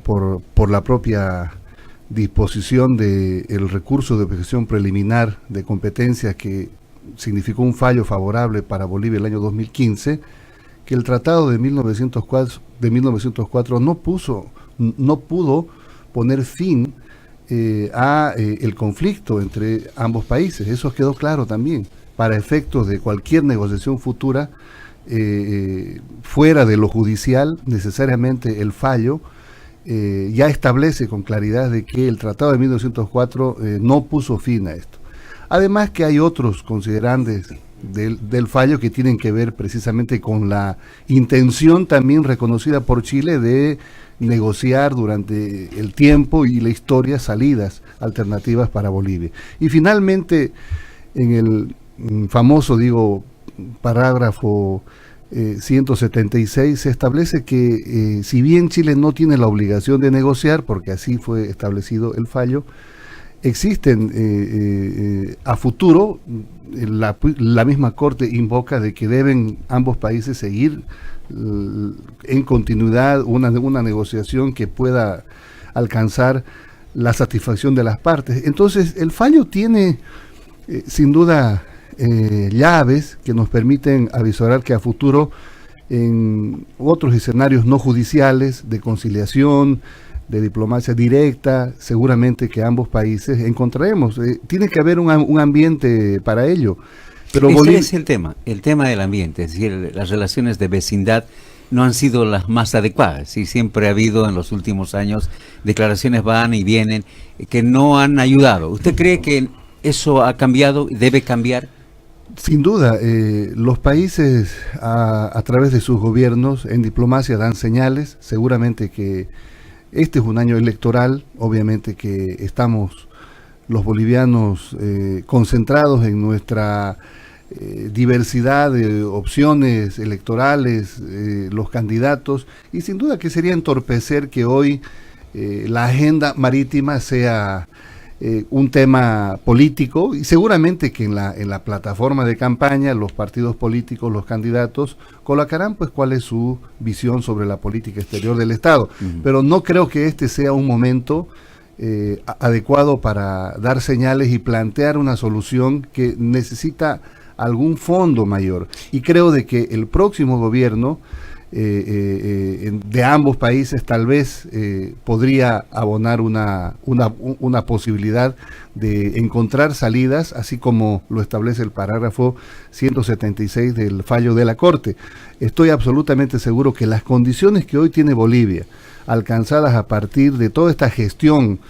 Speaker 14: propia disposición del recurso de objeción preliminar de competencia que significó un fallo favorable para Bolivia el año 2015, que el tratado de 1904 no pudo poner fin a el conflicto entre ambos países. Eso quedó claro también. Para efectos de cualquier negociación futura, fuera de lo judicial, necesariamente el fallo ya establece con claridad de que el tratado de 1904 no puso fin a esto. Además que hay otros considerandes del fallo que tienen que ver precisamente con la intención también reconocida por Chile de negociar durante el tiempo y la historia salidas alternativas para Bolivia. Y finalmente, en el famoso, parágrafo 176 se establece que si bien Chile no tiene la obligación de negociar, porque así fue establecido el fallo, existen a futuro, la misma Corte invoca de que deben ambos países seguir en continuidad una negociación que pueda alcanzar la satisfacción de las partes. Entonces el fallo tiene sin duda llaves que nos permiten avisorar que a futuro en otros escenarios no judiciales de conciliación, de diplomacia directa, seguramente que ambos países encontraremos. Tiene que haber un ambiente para ello. Pero
Speaker 1: Ese es el tema del ambiente, es decir, las relaciones de vecindad no han sido las más adecuadas y siempre ha habido en los últimos años declaraciones van y vienen que no han ayudado. ¿Usted cree que eso ha cambiado y debe cambiar?
Speaker 14: Sin duda, los países a través de sus gobiernos en diplomacia dan señales, seguramente que este es un año electoral, obviamente que estamos los bolivianos concentrados en nuestra diversidad de opciones electorales, los candidatos, y sin duda que sería entorpecer que hoy la agenda marítima sea un tema político, y seguramente que en la plataforma de campaña los partidos políticos, los candidatos colocarán pues cuál es su visión sobre la política exterior del Estado. Pero no creo que este sea un momento adecuado para dar señales y plantear una solución que necesita algún fondo mayor, y creo de que el próximo gobierno de ambos países tal vez podría abonar una posibilidad de encontrar salidas, así como lo establece el parágrafo 176 del fallo de la Corte. Estoy absolutamente seguro que las condiciones que hoy tiene Bolivia, alcanzadas a partir de toda esta gestión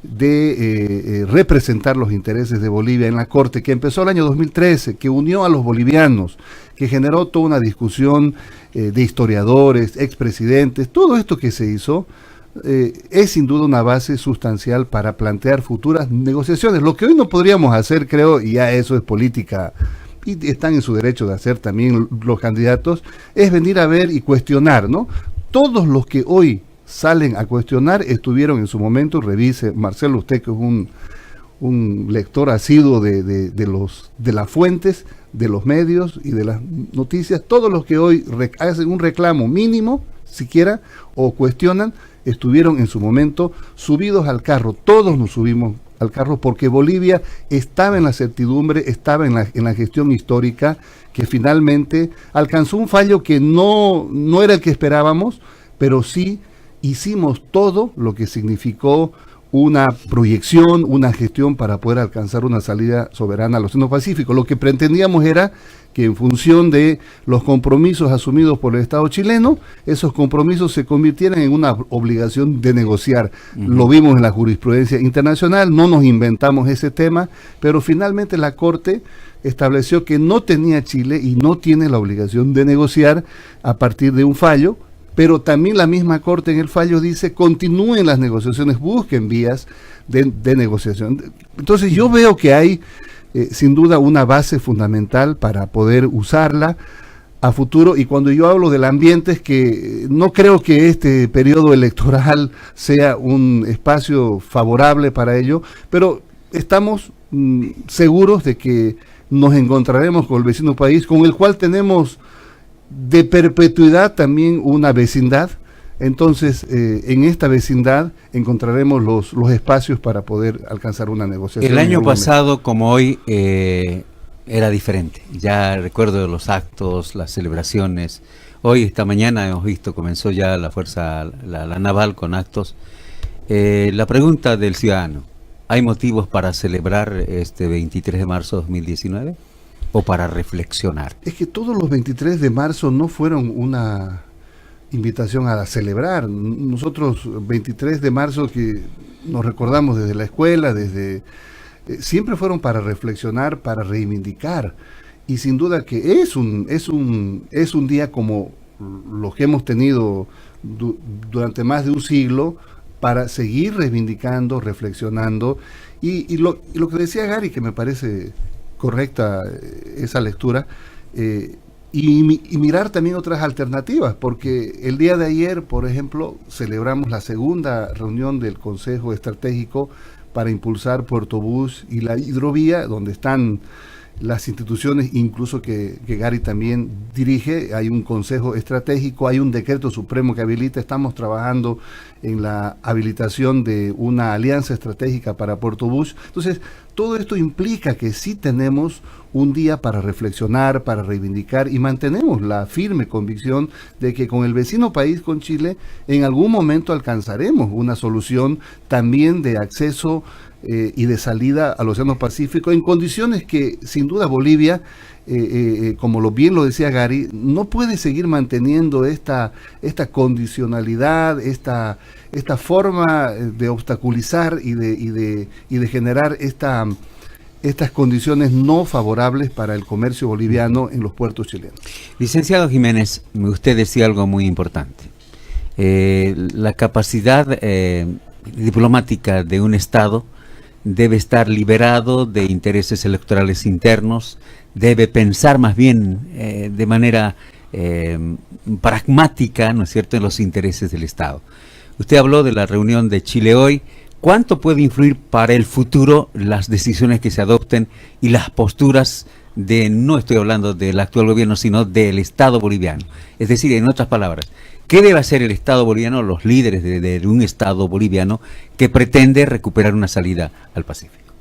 Speaker 14: de representar los intereses de Bolivia en la Corte, que empezó el año 2013, que unió a los bolivianos, que generó toda una discusión de historiadores, expresidentes, todo esto que se hizo es sin duda una base sustancial para plantear futuras negociaciones. Lo que hoy no podríamos hacer, creo, y ya eso es política, y están en su derecho de hacer también los candidatos, es venir a ver y cuestionar, ¿no? Todos los que hoy salen a cuestionar estuvieron en su momento, revise, Marcelo, usted que es un lector asiduo de las fuentes, de los medios y de las noticias, todos los que hoy hacen un reclamo mínimo, siquiera, o cuestionan, estuvieron en su momento subidos al carro. Todos nos subimos al carro porque Bolivia estaba en la certidumbre, estaba en la gestión histórica, que finalmente alcanzó un fallo que no era el que esperábamos, pero sí hicimos todo lo que significó una proyección, una gestión para poder alcanzar una salida soberana al Océano Pacífico. Lo que pretendíamos era que en función de los compromisos asumidos por el Estado chileno, esos compromisos se convirtieran en una obligación de negociar. Lo vimos en la jurisprudencia internacional, no nos inventamos ese tema, pero finalmente la Corte estableció que no tenía Chile y no tiene la obligación de negociar a partir de un fallo. Pero también la misma Corte en el fallo dice, continúen las negociaciones, busquen vías de negociación. Entonces yo veo que hay sin duda una base fundamental para poder usarla. a futuro. Y cuando yo hablo del ambiente es que no creo que este periodo electoral sea un espacio favorable para ello, pero estamos seguros de que nos encontraremos con el vecino país, con el cual tenemos de perpetuidad también una vecindad. Entonces, en esta vecindad encontraremos los espacios para poder alcanzar una negociación.
Speaker 1: El año pasado, como hoy, era diferente. Ya recuerdo los actos, las celebraciones. Hoy, esta mañana, hemos visto, comenzó ya la fuerza, la naval con actos. La pregunta del ciudadano, ¿hay motivos para celebrar este 23 de marzo de 2019 o para reflexionar?
Speaker 14: Es que todos los 23 de marzo no fueron una invitación a celebrar. Nosotros 23 de marzo que nos recordamos desde la escuela, siempre fueron para reflexionar, para reivindicar, y sin duda que es un día como los que hemos tenido durante más de un siglo, para seguir reivindicando, reflexionando, y lo que decía Gary, que me parece correcta esa lectura, y mirar también otras alternativas, porque el día de ayer, por ejemplo, celebramos la segunda reunión del Consejo Estratégico para impulsar Puerto Bus y la hidrovía, donde están las instituciones, incluso que Gary también dirige. Hay un consejo estratégico, hay un decreto supremo que habilita, estamos trabajando en la habilitación de una alianza estratégica para Puerto Bus. Entonces, todo esto implica que sí tenemos un día para reflexionar, para reivindicar, y mantenemos la firme convicción de que con el vecino país, con Chile, en algún momento alcanzaremos una solución también de acceso y de salida al Océano Pacífico, en condiciones que sin duda Bolivia, como bien lo decía Gary, no puede seguir manteniendo esta condicionalidad, esta forma de obstaculizar y de generar estas condiciones no favorables para el comercio boliviano en los puertos chilenos.
Speaker 1: Licenciado Jiménez, usted decía algo muy importante. La capacidad diplomática de un Estado debe estar liberado de intereses electorales internos, debe pensar más bien de manera pragmática, ¿no es cierto?, en los intereses del Estado. Usted habló de la reunión de Chile hoy. ¿Cuánto puede influir para el futuro las decisiones que se adopten y las posturas no estoy hablando del actual gobierno, sino del Estado boliviano? Es decir, en otras palabras, ¿qué debe hacer el Estado boliviano, los líderes de un Estado boliviano que pretende recuperar una salida al Pacífico?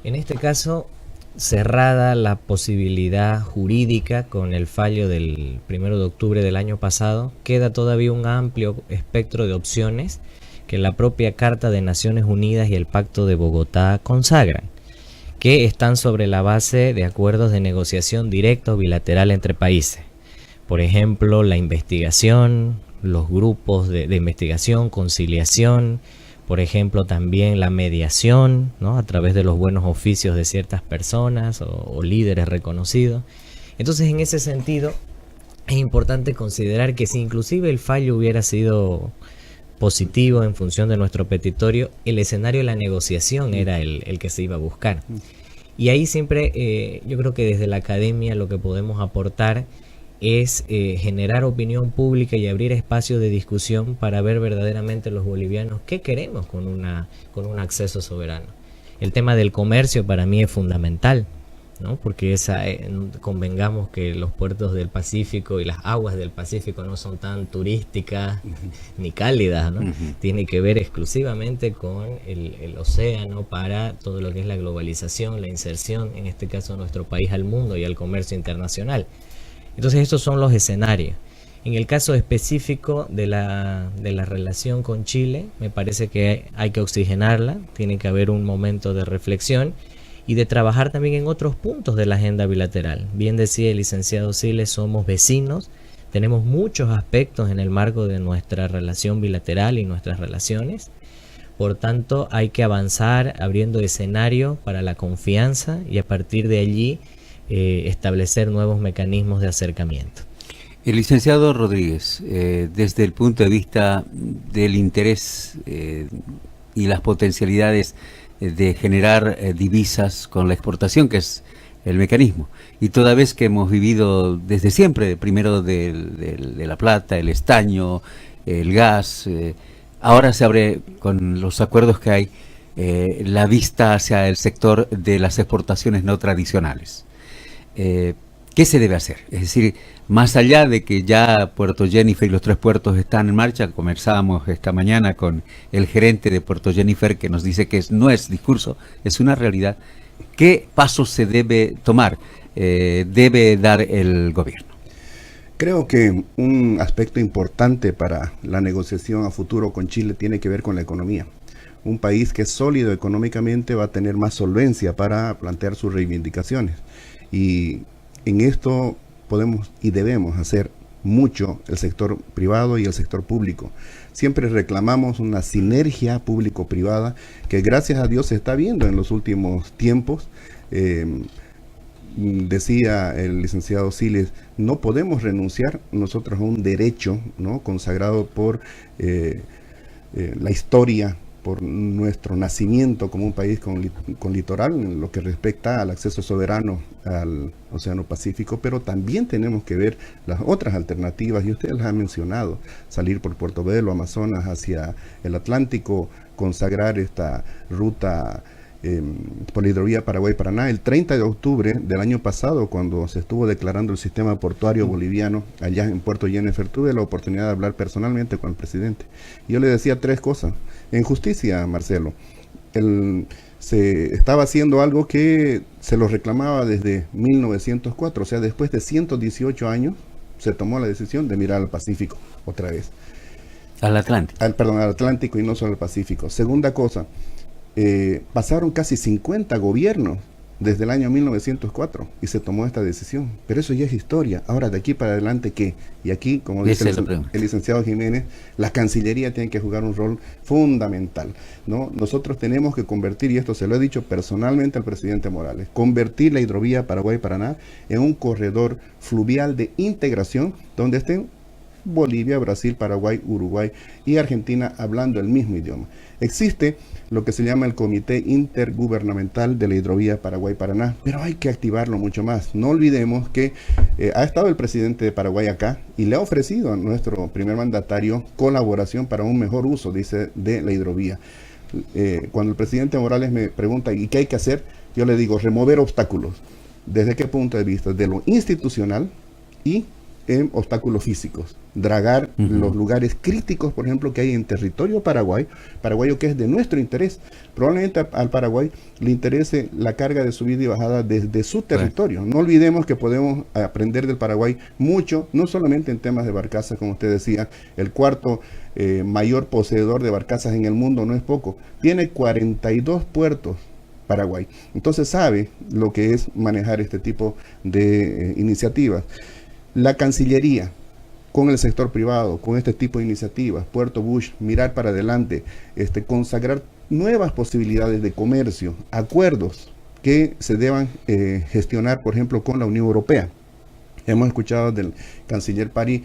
Speaker 2: En este caso, cerrada la posibilidad jurídica con el fallo del 1 de octubre del año pasado, queda todavía un amplio espectro de opciones que la propia Carta de Naciones Unidas y el Pacto de Bogotá consagran, que están sobre la base de acuerdos de negociación directa o bilateral entre países. Por ejemplo, la investigación, los grupos de investigación, conciliación, por ejemplo también la mediación, ¿no?, a través de los buenos oficios de ciertas personas o líderes reconocidos. Entonces, en ese sentido, es importante considerar que si inclusive el fallo hubiera sido positivo en función de nuestro petitorio, el escenario de la negociación era el que se iba a buscar. Y ahí siempre, yo creo que desde la academia lo que podemos aportar es generar opinión pública y abrir espacios de discusión para ver verdaderamente los bolivianos qué queremos con un acceso soberano. El tema del comercio para mí es fundamental, ¿no? Porque convengamos que los puertos del Pacífico y las aguas del Pacífico no son tan turísticas ni cálidas, ¿no? Tiene que ver exclusivamente con el océano para todo lo que es la globalización, la inserción, en este caso de nuestro país al mundo y al comercio internacional. Entonces estos son los escenarios. En el caso específico de la relación con Chile, me parece que hay que oxigenarla, tiene que haber un momento de reflexión y de trabajar también en otros puntos de la agenda bilateral. Bien decía el licenciado Siles, somos vecinos, tenemos muchos aspectos en el marco de nuestra relación bilateral y nuestras relaciones. Por tanto, hay que avanzar abriendo escenario para la confianza y a partir de allí establecer nuevos mecanismos de acercamiento.
Speaker 1: El licenciado Rodríguez, desde el punto de vista del interés y las potencialidades de generar divisas con la exportación, que es el mecanismo. Y toda vez que hemos vivido desde siempre, primero de la plata, el estaño, el gas, ahora se abre con los acuerdos que hay la vista hacia el sector de las exportaciones no tradicionales. ¿Qué se debe hacer? Es decir, más allá de que ya Puerto Jennifer y los 3 puertos están en marcha, conversábamos esta mañana con el gerente de Puerto Jennifer que nos dice que no es discurso, es una realidad. ¿Qué pasos se debe tomar, debe dar el gobierno?
Speaker 3: Creo que un aspecto importante para la negociación a futuro con Chile tiene que ver con la economía. Un país que es sólido económicamente va a tener más solvencia para plantear sus reivindicaciones. Y en esto podemos y debemos hacer mucho el sector privado y el sector público. Siempre reclamamos una sinergia público-privada que gracias a Dios se está viendo en los últimos tiempos. Decía el licenciado Siles, no podemos renunciar nosotros a un derecho, ¿no?, consagrado por la historia, por nuestro nacimiento como un país con litoral, en lo que respecta al acceso soberano al Océano Pacífico, pero también tenemos que ver las otras alternativas, y ustedes las han mencionado: salir por Puerto Velo, Amazonas, hacia el Atlántico, consagrar esta ruta por la hidrovía Paraguay-Paraná. El 30 de octubre del año pasado, cuando se estuvo declarando el sistema portuario boliviano allá en Puerto Jennifer, tuve la oportunidad de hablar personalmente con el presidente. Yo le decía 3 cosas. En justicia, Marcelo, se estaba haciendo algo que se lo reclamaba desde 1904, o sea, después de 118 años, se tomó la decisión de mirar al Pacífico otra vez.
Speaker 1: Al Atlántico.
Speaker 3: Al Atlántico y no solo al Pacífico. Segunda cosa, pasaron casi 50 gobiernos desde el año 1904 y se tomó esta decisión, pero eso ya es historia. Ahora, de aquí para adelante, ¿qué? Y aquí, como dice el licenciado Jiménez, la Cancillería tiene que jugar un rol fundamental, ¿no? Nosotros tenemos que convertir, y esto se lo he dicho personalmente al presidente Morales, convertir la hidrovía Paraguay-Paraná en un corredor fluvial de integración donde estén Bolivia, Brasil, Paraguay, Uruguay y Argentina hablando el mismo idioma. Existe lo que se llama el Comité Intergubernamental de la Hidrovía Paraguay-Paraná, pero hay que activarlo mucho más. No olvidemos que ha estado el presidente de Paraguay acá y le ha ofrecido a nuestro primer mandatario colaboración para un mejor uso, dice, de la hidrovía. Cuando el presidente Morales me pregunta ¿y qué hay que hacer?, yo le digo remover obstáculos. ¿Desde qué punto de vista? De lo institucional y en obstáculos físicos, dragar los lugares críticos, por ejemplo, que hay en territorio paraguayo, que es de nuestro interés. Probablemente al Paraguay le interese la carga de subida y bajada desde su territorio. No olvidemos que podemos aprender del Paraguay mucho, no solamente en temas de barcazas, como usted decía, el 4º mayor poseedor de barcazas en el mundo, no es poco, tiene 42 puertos Paraguay, entonces sabe lo que es manejar este tipo de iniciativas. La Cancillería, con el sector privado, con este tipo de iniciativas, Puerto Bush, mirar para adelante, consagrar nuevas posibilidades de comercio, acuerdos que se deban gestionar, por ejemplo, con la Unión Europea. Hemos escuchado del canciller París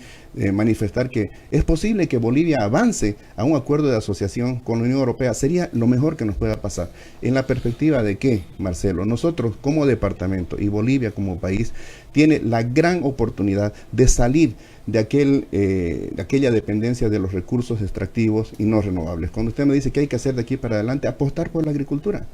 Speaker 3: manifestar que es posible que Bolivia avance a un acuerdo de asociación con la Unión Europea. Sería lo mejor que nos pueda pasar. ¿En la perspectiva de qué, Marcelo? Nosotros como departamento y Bolivia como país tiene la gran oportunidad de salir de aquella dependencia de los recursos extractivos y no renovables. Cuando usted me dice que hay que hacer de aquí para adelante, apostar por la agricultura,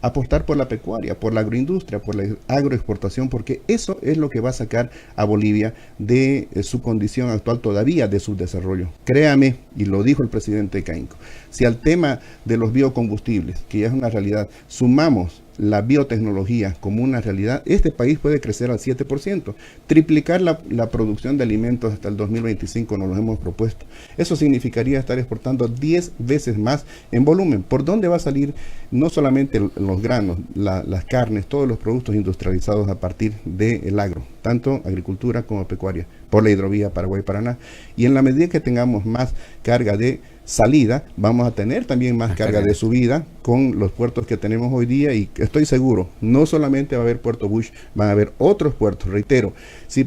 Speaker 3: apostar por la pecuaria, por la agroindustria, por la agroexportación, porque eso es lo que va a sacar a Bolivia de su condición actual todavía de subdesarrollo. Créame, y lo dijo el presidente Caínco, si al tema de los biocombustibles, que ya es una realidad, sumamos la biotecnología como una realidad, este país puede crecer al 7%, triplicar la producción de alimentos hasta el 2025, nos lo hemos propuesto. Eso significaría estar exportando 10 veces más en volumen. ¿Por dónde va a salir no solamente los granos, las carnes, todos los productos industrializados a partir del agro, tanto agricultura como pecuaria, por la hidrovía Paraguay-Paraná? Y en la medida que tengamos más carga de salida, vamos a tener también más carga de subida con los puertos que tenemos hoy día, y estoy seguro, no solamente va a haber Puerto Bush, van a haber otros puertos. Reitero, si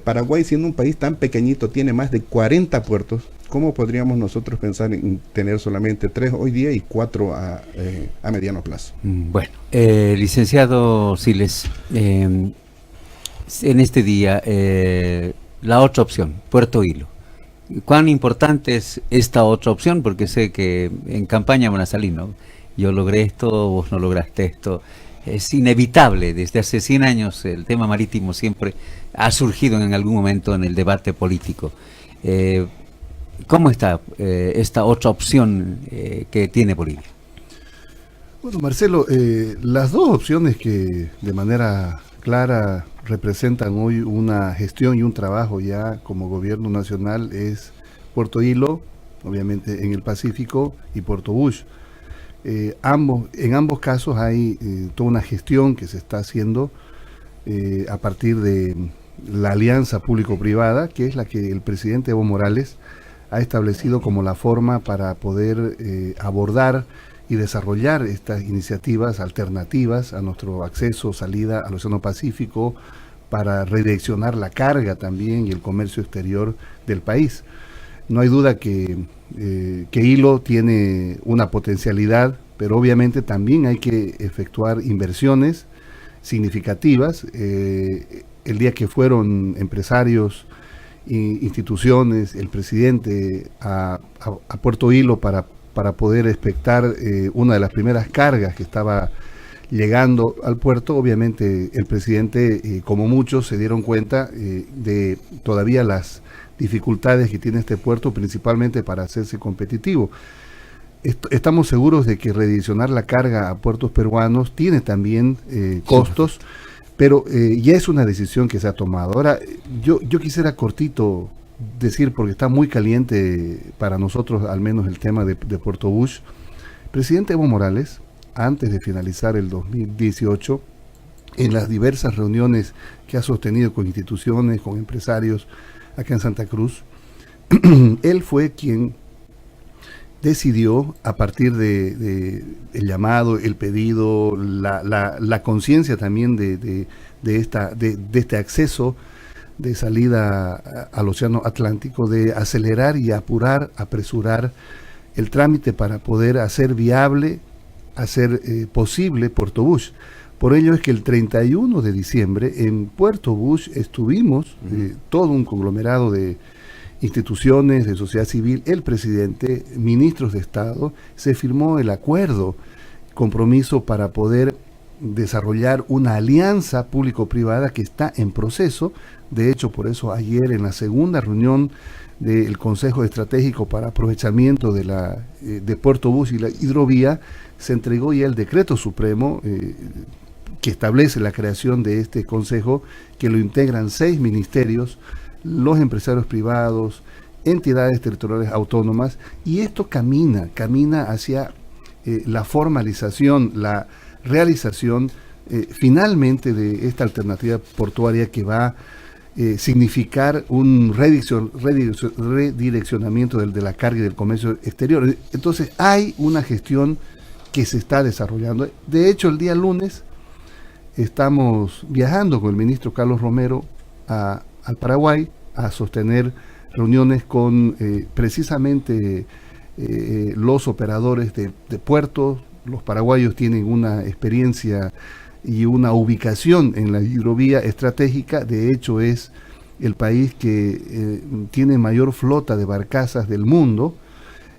Speaker 3: Paraguay, siendo un país tan pequeñito, tiene más de 40 puertos. ¿Cómo podríamos nosotros pensar en tener solamente 3 hoy día y 4 a mediano plazo?
Speaker 1: Bueno, licenciado Siles, en este día, la otra opción, Puerto Hilo. ¿Cuán importante es esta otra opción? Porque sé que en campaña van a salir, ¿no? Yo logré esto, vos no lograste esto. Es inevitable, desde hace 100 años el tema marítimo siempre ha surgido en algún momento en el debate político. ¿Cómo está esta otra opción que tiene Bolivia?
Speaker 14: Bueno, Marcelo, las dos opciones que de manera clara representan hoy una gestión y un trabajo ya como gobierno nacional es Puerto Hilo, obviamente en el Pacífico, y Puerto Bush. En ambos casos hay toda una gestión que se está haciendo a partir de la alianza público-privada, que es la que el presidente Evo Morales ha establecido como la forma para poder abordar y desarrollar estas iniciativas alternativas a nuestro acceso, salida al Océano Pacífico, para redireccionar la carga también y el comercio exterior del país. No hay duda que Hilo tiene una potencialidad, pero obviamente también hay que efectuar inversiones significativas. El día que fueron empresarios, instituciones, el presidente a Puerto Hilo para poder expectar una de las primeras cargas que estaba llegando al puerto, obviamente el presidente, como muchos, se dieron cuenta de todavía las dificultades que tiene este puerto, principalmente para hacerse competitivo. Estamos seguros de que redireccionar la carga a puertos peruanos tiene también costos, pero ya es una decisión que se ha tomado. Ahora, yo quisiera cortito decir, porque está muy caliente para nosotros, al menos el tema de Puerto Bush. El presidente Evo Morales, antes de finalizar el 2018, en las diversas reuniones que ha sostenido con instituciones, con empresarios acá en Santa Cruz, él fue quien decidió, a partir de el llamado, el pedido, la conciencia también de este acceso de salida al Océano Atlántico, de acelerar y apresurar el trámite para poder hacer viable, hacer posible Puerto Bush. Por ello es que el 31 de diciembre en Puerto Bush estuvimos todo un conglomerado de instituciones, de sociedad civil, el presidente, ministros de Estado, se firmó el acuerdo, compromiso para poder desarrollar una alianza público-privada que está en proceso. De hecho, por eso ayer en la segunda reunión del Consejo Estratégico para Aprovechamiento de Puerto Bush y la hidrovía, se entregó ya el decreto supremo que establece la creación de este consejo, que lo integran 6 ministerios, los empresarios privados, entidades territoriales autónomas, y esto camina hacia la formalización, la realización finalmente de esta alternativa portuaria que va a significar un redireccionamiento de la carga y del comercio exterior. Entonces hay una gestión que se está desarrollando. De hecho, el día lunes estamos viajando con el ministro Carlos Romero al Paraguay a sostener reuniones con precisamente los operadores de puertos. Los paraguayos tienen una experiencia y una ubicación en la hidrovía estratégica. De hecho, es el país que tiene mayor flota de barcazas del mundo.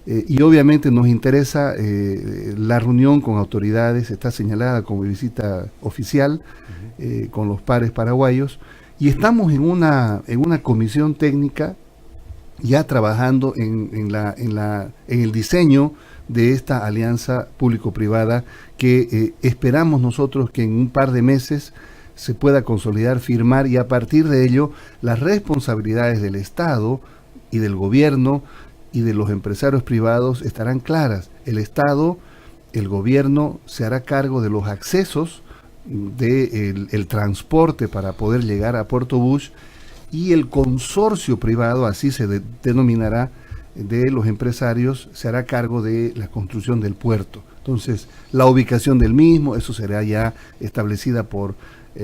Speaker 14: Y obviamente nos interesa la reunión con autoridades, está señalada como visita oficial con los pares paraguayos, y estamos en una comisión técnica ya trabajando en el diseño de esta alianza público-privada que esperamos nosotros que en un par de meses se pueda consolidar, firmar, y a partir de ello las responsabilidades del Estado y del gobierno y de los empresarios privados estarán claras. El Estado, el gobierno, se hará cargo de los accesos del transporte para poder llegar a Puerto Bush, y el consorcio privado, así se denominará, de los empresarios, se hará cargo de la construcción del puerto. Entonces, la ubicación del mismo, eso será ya establecida por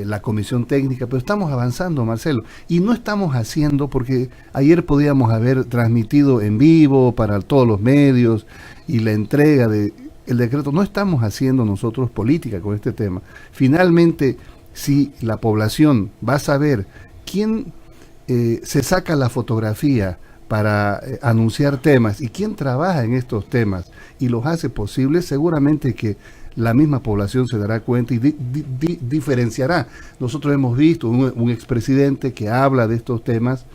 Speaker 14: la comisión técnica, pero estamos avanzando, Marcelo, y no estamos haciendo, porque ayer podíamos haber transmitido en vivo para todos los medios y la entrega de el decreto, no estamos haciendo nosotros política con este tema. Finalmente, si la población va a saber quién se saca la fotografía para anunciar temas y quién trabaja en estos temas y los hace posibles, seguramente que la misma población se dará cuenta y diferenciará. Nosotros hemos visto un expresidente que habla de estos temas,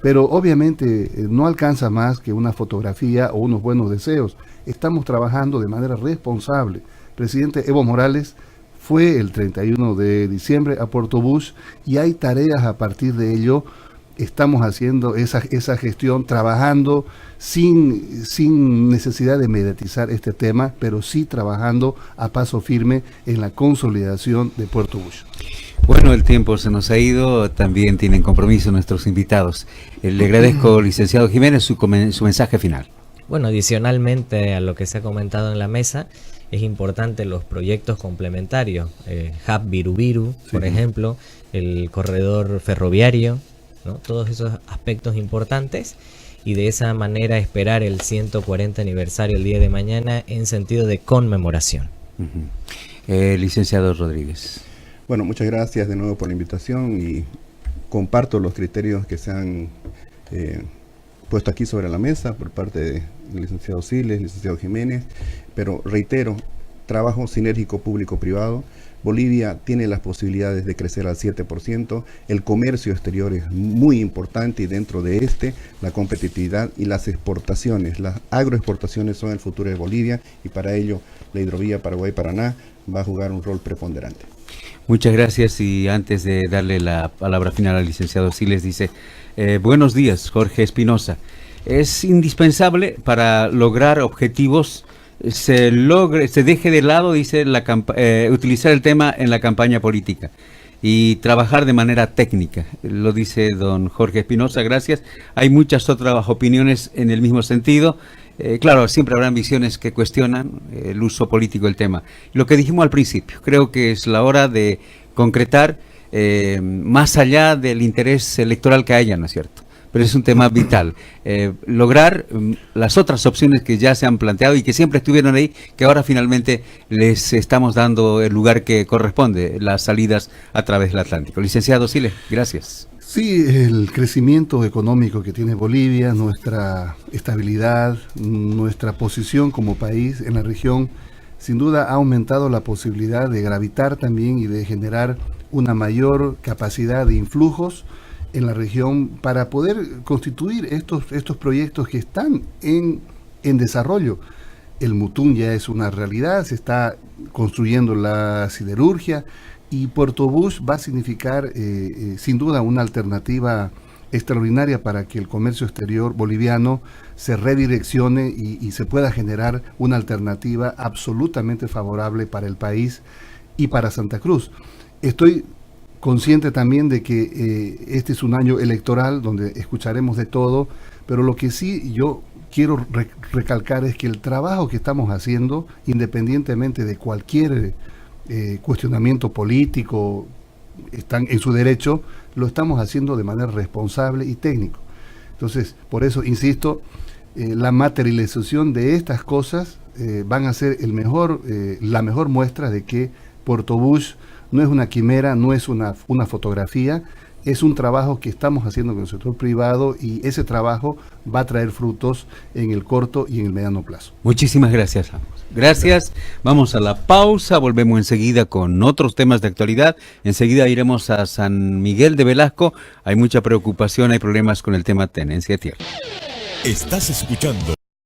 Speaker 14: pero obviamente no alcanza más que una fotografía o unos buenos deseos. Estamos trabajando de manera responsable. Presidente Evo Morales fue el 31 de diciembre a Puerto Bush y hay tareas a partir de ello. Estamos haciendo esa gestión, trabajando sin necesidad de mediatizar este tema, pero sí trabajando a paso firme en la consolidación de Puerto Bush.
Speaker 1: Bueno, el tiempo se nos ha ido, también tienen compromiso nuestros invitados. Le agradezco, licenciado Jiménez, su mensaje final.
Speaker 2: Bueno, adicionalmente a lo que se ha comentado en la mesa, es importante los proyectos complementarios, Hub Viru, por ejemplo, el corredor ferroviario, ¿no? Todos esos aspectos importantes, y de esa manera esperar el 140 aniversario el día de mañana en sentido de conmemoración.
Speaker 1: Licenciado Rodríguez.
Speaker 3: Bueno, muchas gracias de nuevo por la invitación y comparto los criterios que se han puesto aquí sobre la mesa por parte del licenciado Siles, licenciado Jiménez, pero reitero, trabajo sinérgico público-privado. Bolivia tiene las posibilidades de crecer al 7%, el comercio exterior es muy importante y dentro de la competitividad y las exportaciones, las agroexportaciones son el futuro de Bolivia y para ello la hidrovía Paraguay-Paraná va a jugar un rol preponderante.
Speaker 1: Muchas gracias, y antes de darle la palabra final al licenciado Siles, dice, buenos días, Jorge Espinosa. Es indispensable para lograr objetivos se deje de lado, dice, utilizar el tema en la campaña política y trabajar de manera técnica, lo dice don Jorge Espinosa, gracias. Hay muchas otras opiniones en el mismo sentido. Claro, siempre habrán visiones que cuestionan el uso político del tema. Lo que dijimos al principio, creo que es la hora de concretar más allá del interés electoral que haya, ¿no es cierto? Pero es un tema vital, lograr las otras opciones que ya se han planteado y que siempre estuvieron ahí, que ahora finalmente les estamos dando el lugar que corresponde, las salidas a través del Atlántico. Licenciado Siles, gracias.
Speaker 14: Sí, el crecimiento económico que tiene Bolivia, nuestra estabilidad, nuestra posición como país en la región, sin duda ha aumentado la posibilidad de gravitar también y de generar una mayor capacidad de influjos en la región para poder constituir estos proyectos que están en desarrollo. El Mutún ya es una realidad, se está construyendo la siderurgia y Puerto Bush va a significar sin duda una alternativa extraordinaria para que el comercio exterior boliviano se redireccione y se pueda generar una alternativa absolutamente favorable para el país y para Santa Cruz. Estoy consciente también de que este es un año electoral donde escucharemos de todo, pero lo que sí yo quiero recalcar es que el trabajo que estamos haciendo, independientemente de cualquier cuestionamiento político, están en su derecho, lo estamos haciendo de manera responsable y técnico. Entonces, por eso, insisto, la materialización de estas cosas van a ser la mejor muestra de que Puerto Bush no es una quimera, no es una fotografía, es un trabajo que estamos haciendo con el sector privado y ese trabajo va a traer frutos en el corto y en el mediano plazo.
Speaker 1: Muchísimas gracias a ambos. Gracias. Vamos a la pausa, volvemos enseguida con otros temas de actualidad. Enseguida iremos a San Miguel de Velasco. Hay mucha preocupación, hay problemas con el tema tenencia de tierra.
Speaker 5: Estás escuchando